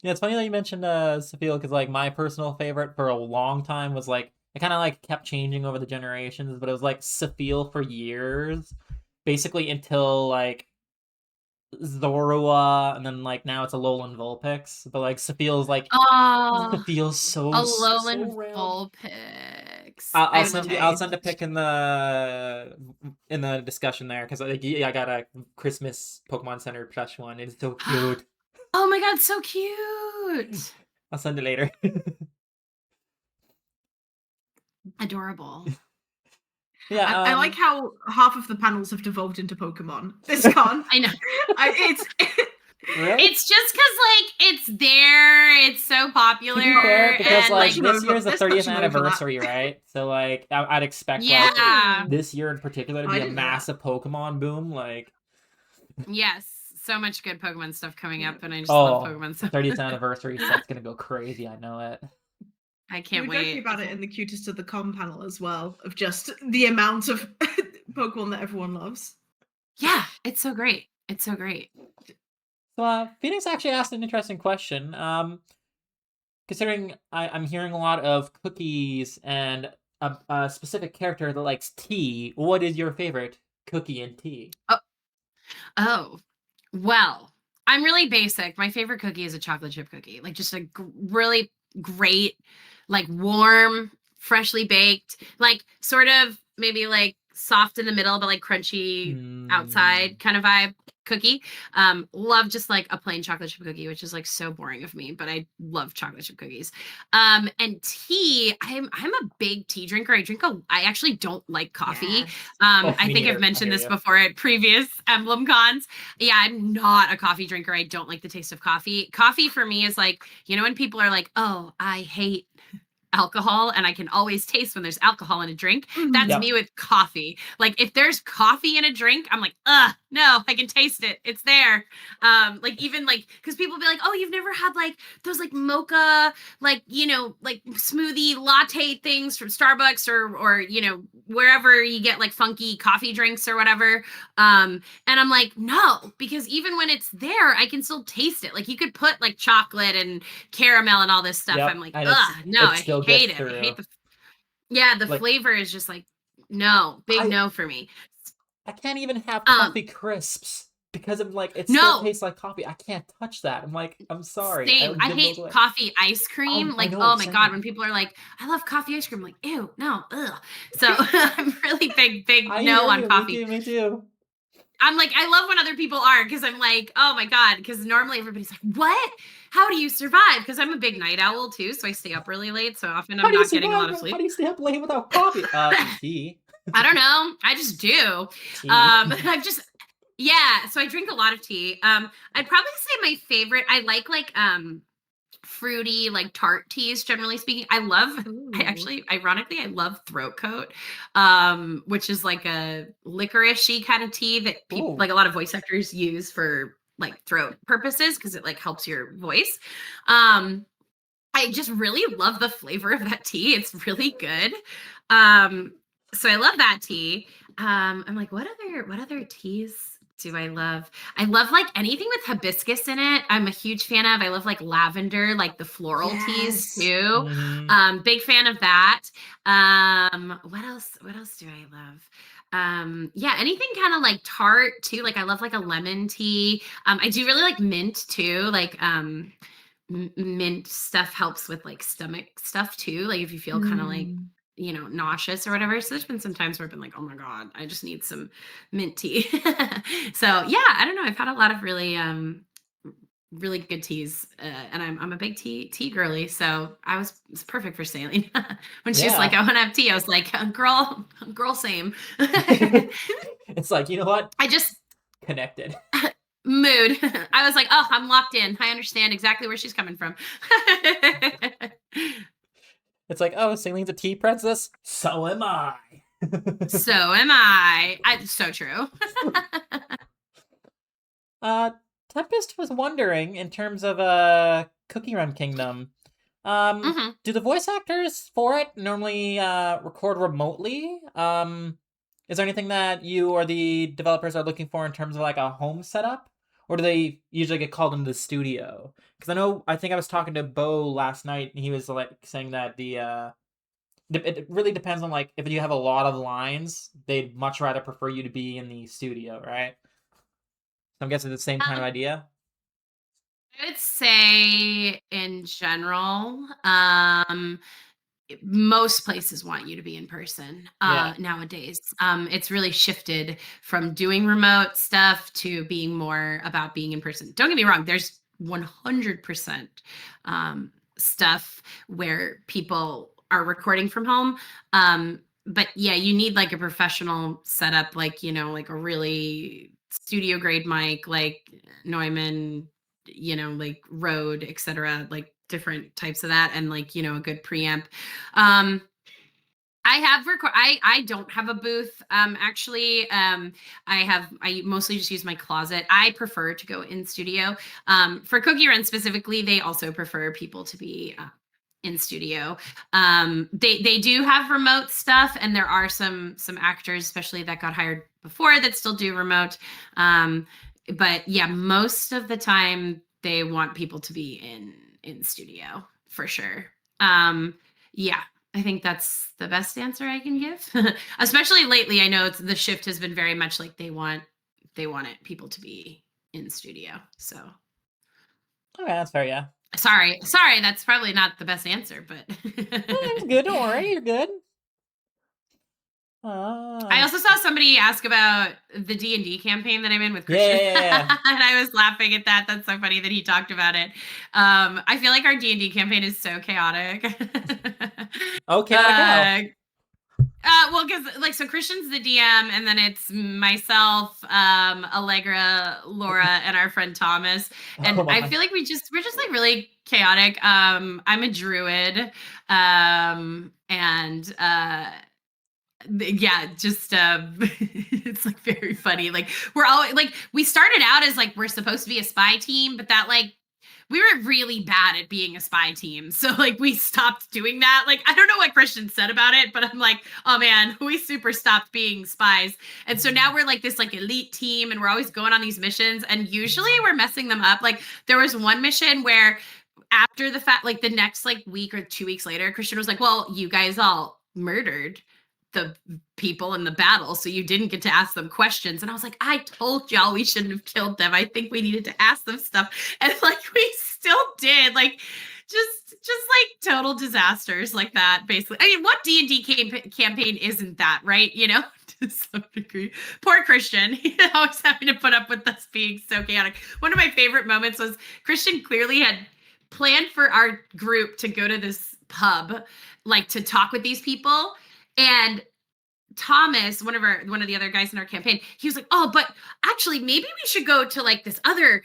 [SPEAKER 1] Yeah, it's funny that you mentioned Sophia, because like my personal favorite for a long time was like it kind of like kept changing over the generations, but it was like Sophia for years, basically until like Zorua, and then like now it's a Alolan Vulpix. But like Sophia's like
[SPEAKER 2] Oh,
[SPEAKER 1] Sophia's so
[SPEAKER 2] Alolan
[SPEAKER 1] rare.
[SPEAKER 2] Vulpix.
[SPEAKER 1] I'll send a pic in the discussion there, because like I got a Christmas Pokemon Center plush one. It's so cute.
[SPEAKER 2] Oh my God, so cute.
[SPEAKER 1] I'll send it later.
[SPEAKER 2] Adorable.
[SPEAKER 1] Yeah,
[SPEAKER 3] I like how half of the panels have devolved into Pokemon. This con.
[SPEAKER 2] I know.
[SPEAKER 3] It's
[SPEAKER 1] really?
[SPEAKER 2] It's just because like it's there. It's so popular.
[SPEAKER 1] To be fair, because
[SPEAKER 2] and,
[SPEAKER 1] like
[SPEAKER 3] like,
[SPEAKER 1] this year's the
[SPEAKER 3] there's
[SPEAKER 1] 30th
[SPEAKER 3] such an overlap.
[SPEAKER 1] anniversary, right? So like I'd expect
[SPEAKER 2] Yeah.
[SPEAKER 1] like this year in particular to
[SPEAKER 3] I
[SPEAKER 1] be a
[SPEAKER 3] didn't know that.
[SPEAKER 1] massive Pokemon boom. Like
[SPEAKER 2] Yes, so much good Pokemon stuff coming up, and I just
[SPEAKER 1] oh,
[SPEAKER 2] love Pokemon so
[SPEAKER 1] 30th anniversary stuff's gonna go crazy. I know it.
[SPEAKER 2] I
[SPEAKER 3] we
[SPEAKER 2] can't
[SPEAKER 3] were joking
[SPEAKER 2] wait.
[SPEAKER 3] about it in the cutest of the con panel as well, of just the amount of Pokemon that everyone loves.
[SPEAKER 2] Yeah, it's so great. It's so great.
[SPEAKER 1] So Phoenix actually asked an interesting question. Considering I'm hearing a lot of cookies and a specific character that likes tea, what is your favorite cookie and tea?
[SPEAKER 2] Oh, well, I'm really basic. My favorite cookie is a chocolate chip cookie, like just a really great, like warm, freshly baked, like sort of maybe like soft in the middle, but like crunchy outside kind of vibe cookie. Love just like a plain chocolate chip cookie, which is like so boring of me, but I love chocolate chip cookies. And tea, I'm a big tea drinker. I actually don't like coffee.
[SPEAKER 3] Yes.
[SPEAKER 1] Oh,
[SPEAKER 2] I
[SPEAKER 1] me
[SPEAKER 2] think
[SPEAKER 1] neither.
[SPEAKER 2] I've
[SPEAKER 1] I
[SPEAKER 2] mentioned
[SPEAKER 1] hear
[SPEAKER 2] this
[SPEAKER 1] you.
[SPEAKER 2] before at previous EmblemCons. Yeah, I'm not a coffee drinker. I don't like the taste of coffee. Coffee for me is like, you know, when people are like, oh, I hate alcohol, and I can always taste when there's alcohol in a drink. That's
[SPEAKER 1] Yep.
[SPEAKER 2] me with coffee. Like if there's coffee in a drink, I'm like, no, I can taste it. It's there. Like even like, because people be like, oh, you've never had like those like mocha, like, you know, like smoothie latte things from Starbucks or you know, wherever you get like funky coffee drinks or whatever. And I'm like, no, because even when it's there, I can still taste it. Like you could put like chocolate and caramel and all this stuff.
[SPEAKER 1] Yep,
[SPEAKER 2] I'm like,
[SPEAKER 1] and
[SPEAKER 2] no,
[SPEAKER 1] it
[SPEAKER 2] I
[SPEAKER 1] still
[SPEAKER 2] hate
[SPEAKER 1] gets
[SPEAKER 2] it. I hate
[SPEAKER 1] through.
[SPEAKER 2] the
[SPEAKER 1] Like
[SPEAKER 2] flavor is just like, no, big
[SPEAKER 1] I
[SPEAKER 2] no for me.
[SPEAKER 1] I can't even have
[SPEAKER 2] Um,
[SPEAKER 1] coffee crisps because I'm like it still
[SPEAKER 2] no,
[SPEAKER 1] tastes like coffee. I can't touch that. I'm like, I'm sorry.
[SPEAKER 2] same. I
[SPEAKER 1] give
[SPEAKER 2] hate
[SPEAKER 1] those away.
[SPEAKER 2] coffee ice cream.
[SPEAKER 1] I
[SPEAKER 2] Like,
[SPEAKER 1] know,
[SPEAKER 2] oh my God,
[SPEAKER 1] same.
[SPEAKER 2] when people are like, I love coffee ice cream, I'm like, ew, no, ugh. So I'm really big
[SPEAKER 1] I
[SPEAKER 2] no
[SPEAKER 1] hear
[SPEAKER 2] on
[SPEAKER 1] you.
[SPEAKER 2] coffee.
[SPEAKER 1] Me too.
[SPEAKER 2] I'm like, I love when other people are, because I'm like, oh my God, because normally everybody's like, what? How do you survive? Because I'm a big night owl too, so I stay up really late. So often
[SPEAKER 1] How
[SPEAKER 2] I'm
[SPEAKER 1] do you
[SPEAKER 2] not getting a lot of
[SPEAKER 1] survive?
[SPEAKER 2] sleep.
[SPEAKER 1] How do you stay up late without coffee? Tea.
[SPEAKER 2] I don't know. I just do.
[SPEAKER 1] Tea.
[SPEAKER 2] I've just yeah. So I drink a lot of tea. I'd probably say my favorite. I like fruity, like tart teas. Generally speaking, I
[SPEAKER 3] Ooh.
[SPEAKER 2] ironically, I love throat coat, which is like a licoricey kind of tea that people
[SPEAKER 1] Ooh.
[SPEAKER 2] like a lot of voice actors use for like throat purposes because it like helps your voice. I just really love the flavor of that tea. It's really good. So I love that tea. I'm like, what other teas do I love? I love like anything with hibiscus in it. I'm a huge fan of. I love like lavender, like the floral teas
[SPEAKER 3] Yes.
[SPEAKER 2] too.
[SPEAKER 1] Mhm.
[SPEAKER 2] Big fan of that. What else do I love? Yeah, anything kind of like tart too. Like I love like a lemon tea. I do really like mint too. Like mint stuff helps with like stomach stuff too, like if you feel kind of like, you know, nauseous or whatever. So there's been some times where I've been like, oh my God, I just need some mint tea. So yeah, I don't know, I've had a lot of really good teas, and I'm a big tea girly, so it's perfect for sailing. When she's like,
[SPEAKER 1] Yeah.
[SPEAKER 2] I want to have tea, I was like, girl same.
[SPEAKER 1] It's like, you know what?
[SPEAKER 2] I just
[SPEAKER 1] Connected.
[SPEAKER 2] Mood. I was like, oh, I'm locked in. I understand exactly where she's coming from.
[SPEAKER 1] It's like, oh, Celine's a tea princess. So am I.
[SPEAKER 2] So am I. So true.
[SPEAKER 1] Tempest was wondering in terms of Cookie Run Kingdom.
[SPEAKER 2] Mhm.
[SPEAKER 1] Do the voice actors for it normally record remotely? Is there anything that you or the developers are looking for in terms of like a home setup, or do they usually get called into the studio? Because I think I was talking to Bo last night, and he was like saying that it really depends on like if you have a lot of lines, they'd much rather prefer you to be in the studio, right? So I'm guessing the same kind of idea.
[SPEAKER 2] I would say in general, most places want you to be in person
[SPEAKER 1] Yeah.
[SPEAKER 2] nowadays. It's really shifted from doing remote stuff to being more about being in person. Don't get me wrong, there's 100% stuff where people are recording from home. But yeah, you need like a professional setup, like, like a really studio grade mic, like Neumann, like Rode, etc., like different types of that, and like, a good preamp. um I don't have a booth. Actually, I mostly just use my closet. I prefer to go in studio. For Cookie Run specifically, they also prefer people to be in studio. They do have remote stuff, and there are some actors, especially that got hired before, that still do remote. But yeah, most of the time they want people to be in studio for sure. Yeah, I think that's the best answer I can give. Especially lately, I know the shift has been very much like they want people to be in studio. So
[SPEAKER 1] Okay, that's fair. Yeah.
[SPEAKER 2] sorry, that's probably not the best answer, but
[SPEAKER 1] It's good. Don't worry. You're good.
[SPEAKER 2] I also saw somebody ask about the D&D campaign that I'm in with Christian.
[SPEAKER 1] Yeah.
[SPEAKER 2] And I was laughing at that. That's so funny that he talked about it. I feel like our D&D campaign is so chaotic.
[SPEAKER 1] Okay, how?
[SPEAKER 2] Well, because like, so Christian's the DM, and then it's myself, Allegra, Laura, and our friend Thomas. And
[SPEAKER 1] Oh
[SPEAKER 2] I
[SPEAKER 1] my.
[SPEAKER 2] feel like we're just like really chaotic. I'm a druid, and yeah, just it's like very funny. Like, we're all like, we started out as like we're supposed to be a spy team, but that like we were really bad at being a spy team. So like we stopped doing that. Like, I don't know what Christian said about it, but I'm like, oh man, we super stopped being spies. And so now we're like this like elite team, and we're always going on these missions, and usually we're messing them up. Like, there was one mission where after the fact, like the next like week or 2 weeks later, Christian was like, well, you guys all murdered the people in the battle, so you didn't get to ask them questions. And I was like, I told y'all we shouldn't have killed them. I think we needed to ask them stuff. And like we still did. Like, just like total disasters like that, basically. I mean, what D&D campaign isn't that, right? To some degree. Poor Christian. Always having to put up with us being so chaotic. One of my favorite moments was Christian clearly had planned for our group to go to this pub, like to talk with these people. And Thomas, one of the other guys in our campaign, he was like, "Oh, but actually, maybe we should go to like this other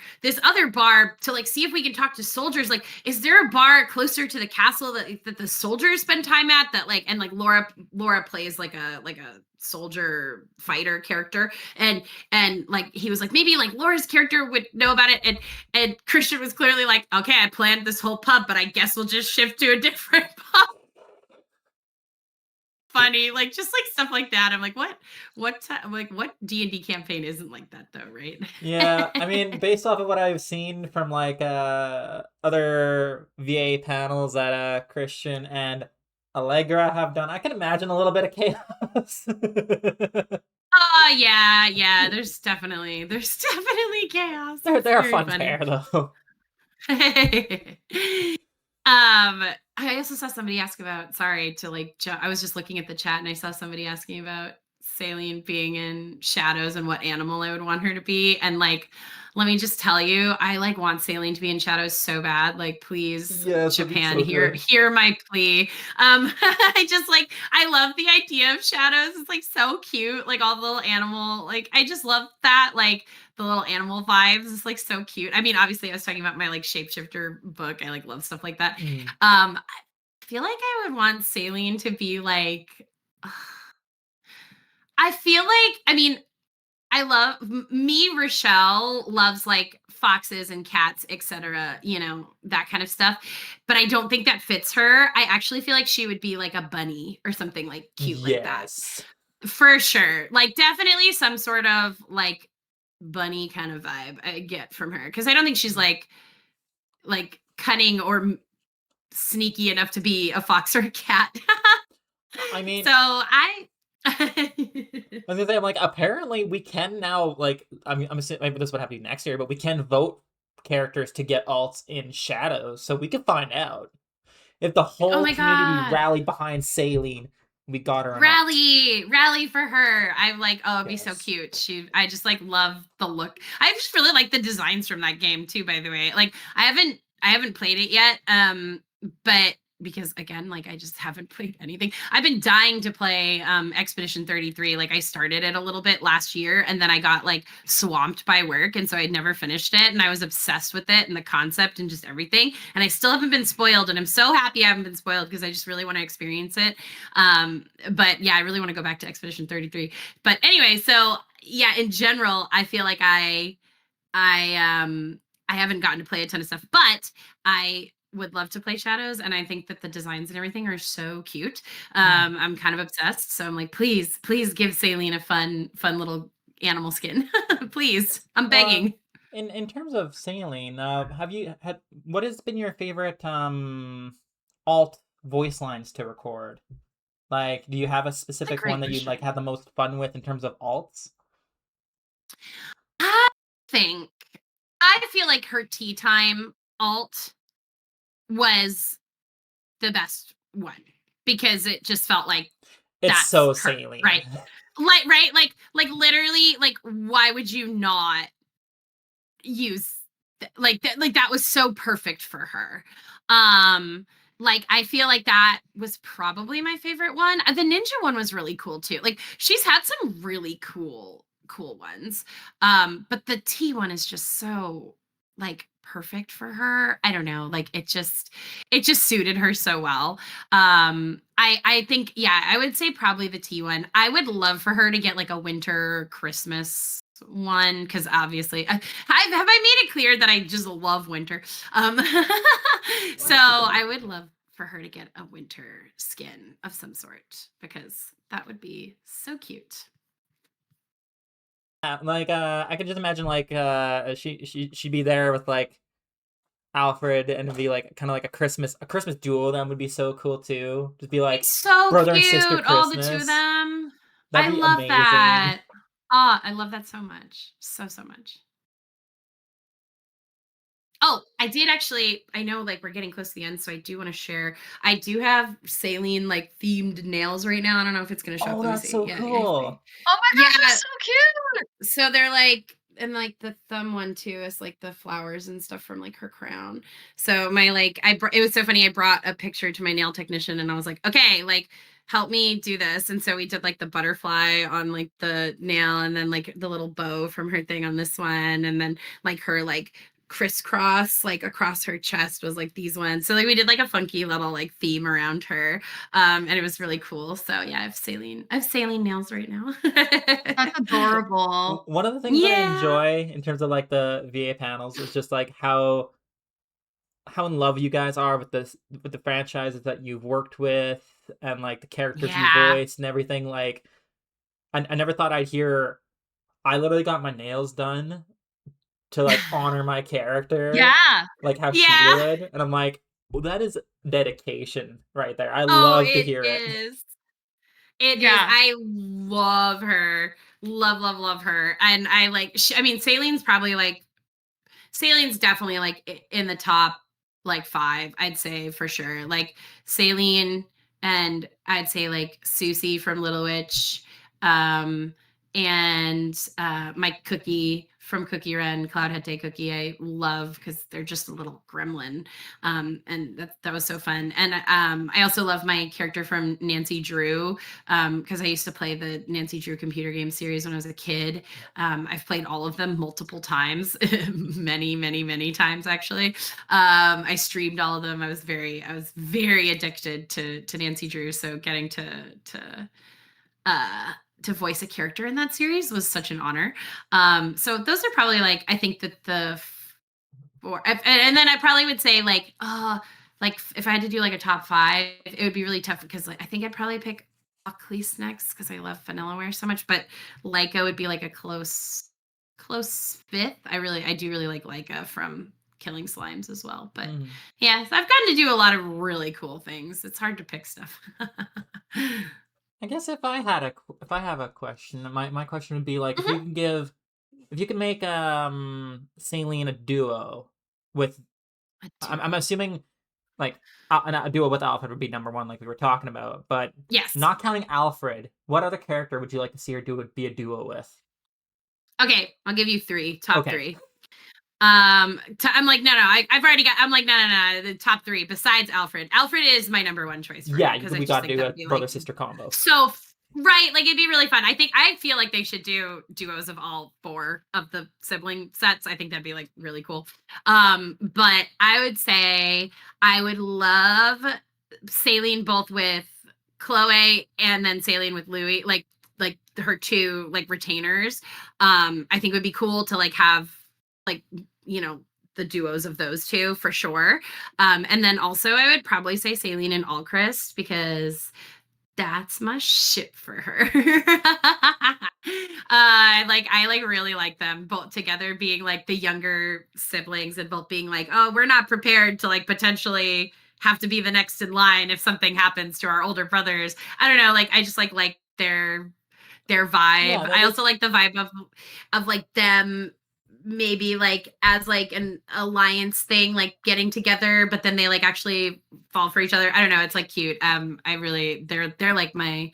[SPEAKER 2] bar to like see if we can talk to soldiers. Like, is there a bar closer to the castle that the soldiers spend time at? That like, and like Laura plays like a soldier fighter character, and like he was like, maybe like Laura's character would know about it." And Christian was clearly like, "Okay, I planned this whole pub, but I guess we'll just shift to a different pub." Funny, like, just like stuff like that. I'm like, what D&D campaign isn't like that though, right?
[SPEAKER 1] Yeah, I mean, based off of what I've seen from like other VA panels that Christian and Allegra have done, I can imagine a little bit of chaos.
[SPEAKER 2] Oh yeah, there's definitely chaos.
[SPEAKER 1] they're
[SPEAKER 2] It's
[SPEAKER 1] they're a
[SPEAKER 2] very
[SPEAKER 1] fun
[SPEAKER 2] funny.
[SPEAKER 1] pair though.
[SPEAKER 2] I also saw somebody ask about, sorry to like I was just looking at the chat, and I saw somebody asking about Saline being in shadows and what animal I would want her to be. And like, let me just tell you, I like want Saline to be in Shadows so bad. Like, please,
[SPEAKER 1] Yes, it'd be
[SPEAKER 2] Japan,
[SPEAKER 1] so
[SPEAKER 2] hear
[SPEAKER 1] good.
[SPEAKER 2] hear my plea. I just like I love the idea of Shadows. It's like so cute, like all the little animal. Like I just love that, like the little animal vibes. It's like so cute. I mean, obviously, I was talking about my like shapeshifter book. I like love stuff like that.
[SPEAKER 1] Mm.
[SPEAKER 2] I feel like I would want Saline to be like. I feel like I mean I love me. Rochelle loves like foxes and cats, etc. You know, that kind of stuff. But I don't think that fits her. I actually feel like she would be like a bunny or something like cute like that.
[SPEAKER 1] Yes.
[SPEAKER 2] For sure. Like definitely some sort of like bunny kind of vibe I get from her because I don't think she's like cunning or sneaky enough to be a fox or a cat.
[SPEAKER 1] I mean,
[SPEAKER 2] So I
[SPEAKER 1] I was gonna say, I'm like, apparently we can now, like, I'm assuming maybe this would have to be next year, but we can vote characters to get alts in Shadows, so we can find out if the
[SPEAKER 2] oh
[SPEAKER 1] whole
[SPEAKER 2] my
[SPEAKER 1] community
[SPEAKER 2] god.
[SPEAKER 1] rallied behind Saline, we got her or not.
[SPEAKER 2] Rally for her. I'm like, oh, it'd be so
[SPEAKER 1] Yes.
[SPEAKER 2] cute. I just like love the look. I just really like the designs from that game too, by the way. Like I haven't played it yet. But because again, like I just haven't played anything. I've been dying to play Expedition 33. Like I started it a little bit last year and then I got like swamped by work and so I'd never finished it and I was obsessed with it and the concept and just everything. And I still haven't been spoiled and I'm so happy I haven't been spoiled because I just really want to experience it. But yeah, I really want to go back to Expedition 33. But anyway, so yeah, in general, I feel like I haven't gotten to play a ton of stuff, but I would love to play Shadows, and I think that the designs and everything are so cute. I'm kind of obsessed, so I'm like, please give Saline a fun little animal skin, please. I'm begging.
[SPEAKER 1] In terms of Saline, have you had what has been your favorite alt voice lines to record? Like, do you have a
[SPEAKER 2] That's a
[SPEAKER 1] specific one
[SPEAKER 2] great
[SPEAKER 1] that you like
[SPEAKER 2] question.
[SPEAKER 1] had the most fun with in terms of alts?
[SPEAKER 2] I think I feel like her tea time alt was the best one because it just felt like
[SPEAKER 1] It's
[SPEAKER 2] that's
[SPEAKER 1] so
[SPEAKER 2] her,
[SPEAKER 1] Saline.
[SPEAKER 2] right? Like literally, like why would you not use like that was so perfect for her. Like I feel like that was probably my favorite one. The ninja one was really cool too. Like she's had some really cool ones. But the T one is just so like perfect for her. I don't know, like it just suited her so well. I think yeah, I would say probably the T one. I would love for her to get like a winter Christmas one because obviously have I made it clear that I just love winter. So I would love for her to get a winter skin of some sort because that would be so cute.
[SPEAKER 1] Yeah, like I could just imagine like she'd be there with like Alfred and it'd be like kind of like a Christmas duel. That would be so cool too. Just be like
[SPEAKER 2] It's so
[SPEAKER 1] brother and sister
[SPEAKER 2] cute, all the two of
[SPEAKER 1] Christmas.
[SPEAKER 2] them.
[SPEAKER 1] That'd
[SPEAKER 2] I
[SPEAKER 1] be
[SPEAKER 2] love
[SPEAKER 1] amazing.
[SPEAKER 2] that. Ah, I love that so much. So much. Oh, I did actually. I know, like we're getting close to the end, so I do want to share. I do have saline like themed nails right now. I don't know if it's gonna show up.
[SPEAKER 1] Oh,
[SPEAKER 2] Let me
[SPEAKER 1] that's
[SPEAKER 2] see.
[SPEAKER 1] so
[SPEAKER 2] Yeah, I see.
[SPEAKER 1] cool.
[SPEAKER 4] Oh my gosh,
[SPEAKER 2] Yeah,
[SPEAKER 4] that's so cute.
[SPEAKER 2] so they're like and like the thumb one too is like the flowers and stuff from like her crown. So my like it was so funny. I brought a picture to my nail technician and I was like, okay, like help me do this. And so we did like the butterfly on like the nail and then like the little bow from her thing on this one and then like her like crisscross like across her chest was like these ones. So like we did like a funky little like theme around her. And it was really cool. So yeah, I have saline nails right now.
[SPEAKER 4] That's adorable.
[SPEAKER 1] One of the things that I
[SPEAKER 2] Yeah.
[SPEAKER 1] enjoy in terms of like the VA panels is just like how in love you guys are with the franchises that you've worked with and like the characters you
[SPEAKER 2] Yeah.
[SPEAKER 1] voiced and everything. Like I never thought I'd hear I literally got my nails done to like honor my character,
[SPEAKER 4] Yeah.
[SPEAKER 1] like how she
[SPEAKER 2] Yeah.
[SPEAKER 1] would, and I'm like, well, that is dedication right there. I
[SPEAKER 2] Oh,
[SPEAKER 1] love to
[SPEAKER 2] it
[SPEAKER 1] hear it.
[SPEAKER 2] is. It is.
[SPEAKER 4] Yeah.
[SPEAKER 2] I love her. Love her. And I like I mean Saline's definitely like in the top like 5, I'd say for sure. Like Saline and I'd say like Susie from Little Witch. Um and my cookie from Cookie Run, Cloud Hete Cookie, I love because they're just a little gremlin, and that was so fun. And I also love my character from Nancy Drew because I used to play the Nancy Drew computer game series when I was a kid. I've played all of them multiple times, many times actually. I streamed all of them. I was very addicted to Nancy Drew. So getting to voice a character in that series was such an honor. So those are probably like, I think that the four, and then I probably would say like if I had to do like a top 5, it would be really tough because like I think I'd probably pick Occlese next because I love Vanillaware so much, but Leica would be like a close 5th. I do really like Leica from Killing Slimes as well. But yeah, so I've gotten to do a lot of really cool things. It's hard to pick stuff.
[SPEAKER 1] I guess if I have a question, my question would be like, if you can make Saline a duo with, I'm assuming like a duo with Alfred would be number 1, like we were talking about, but
[SPEAKER 2] yes,
[SPEAKER 1] not counting Alfred, what other character would you like to see her be a duo with?
[SPEAKER 2] Okay, I'll give you 3, top 3. I'm like, no, I've already got, I'm like, no, the top 3 besides Alfred. Alfred is my number 1 choice.
[SPEAKER 1] Yeah, we got to do a brother-sister combo.
[SPEAKER 2] So, right, like it'd be really fun. I feel like they should do duos of all 4 of the sibling sets. I think that'd be like really cool. But I would say I would love Saline both with Chloe and then Saline with Louis, like her 2 like retainers. I think it would be cool to like have like, the duos of those 2 for sure. And then also I would probably say Saline and Allchrist because that's my shit for her. I really like them both together being like the younger siblings and both being like, oh, we're not prepared to like potentially have to be the next in line if something happens to our older brothers. I don't know, like I just like their vibe.
[SPEAKER 1] Yeah,
[SPEAKER 2] I also like the vibe of like them maybe like as like an alliance thing, like getting together, but then they like actually fall for each other. I don't know, it's like cute. They're like my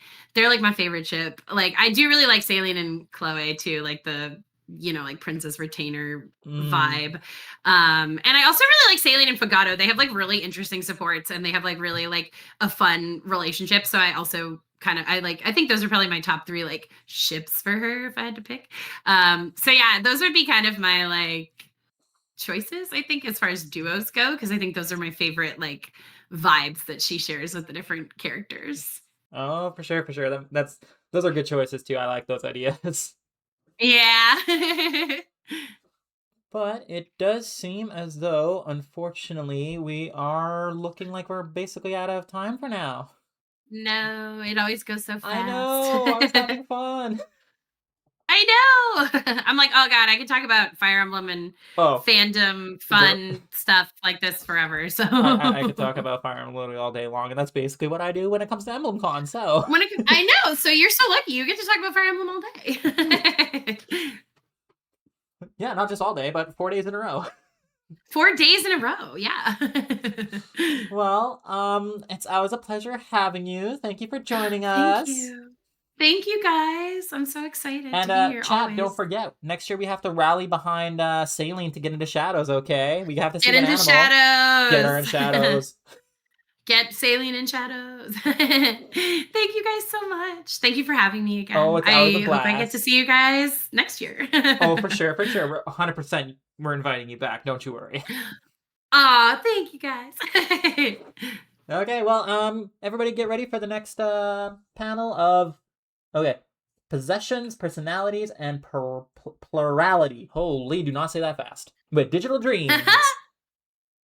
[SPEAKER 2] favorite ship. Like I do really like Saline and Chloe too, like the like princess retainer vibe. And I also really like Saline and Fagato. They have like really interesting supports and they have like really like a fun relationship. So I also I think those are probably my top 3 like ships for her if I had to pick. So yeah, those would be kind of my like choices, I think, as far as duos go, because I think those are my favorite like vibes that she shares with the different characters.
[SPEAKER 1] Oh, for sure. Those are good choices too. I like those ideas.
[SPEAKER 2] Yeah.
[SPEAKER 1] But it does seem as though, unfortunately, we are looking like we're basically out of time for now.
[SPEAKER 2] No, it always goes so fast.
[SPEAKER 1] I know. I was having fun.
[SPEAKER 2] I know. I'm like, oh god, I could talk about Fire Emblem and fandom fun stuff like this forever. So
[SPEAKER 1] I could talk about Fire Emblem all day long, and that's basically what I do when it comes to EmblemCon. So
[SPEAKER 2] I know. So you're so lucky. You get to talk about Fire Emblem all day.
[SPEAKER 1] Yeah, not just all day, but 4 days in a row.
[SPEAKER 2] 4 days in a row, yeah.
[SPEAKER 1] Well, it's always a pleasure having you. Thank you for joining us.
[SPEAKER 2] Thank you guys. I'm so excited
[SPEAKER 1] and,
[SPEAKER 2] to be here.
[SPEAKER 1] chat,
[SPEAKER 2] always.
[SPEAKER 1] Don't forget, next year we have to rally behind Saline to get into Shadows, okay? We have to see
[SPEAKER 2] Get into Shadows.
[SPEAKER 1] Get her in Shadows.
[SPEAKER 2] Get Saline in Shadows. Thank you guys so much. Thank you for having me again.
[SPEAKER 1] Oh, it's always a blast.
[SPEAKER 2] I hope I get to see you guys next year.
[SPEAKER 1] Oh, for sure. We're 100%. We're inviting you back. Don't you worry.
[SPEAKER 2] Aw, thank you guys.
[SPEAKER 1] Okay, well, everybody get ready for the next panel of possessions, personalities, and plurality. Holy, do not say that fast. But digital dreams.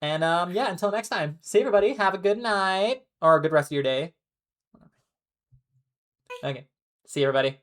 [SPEAKER 1] And yeah, until next time. See everybody. Have a good night or a good rest of your day. Okay. See everybody.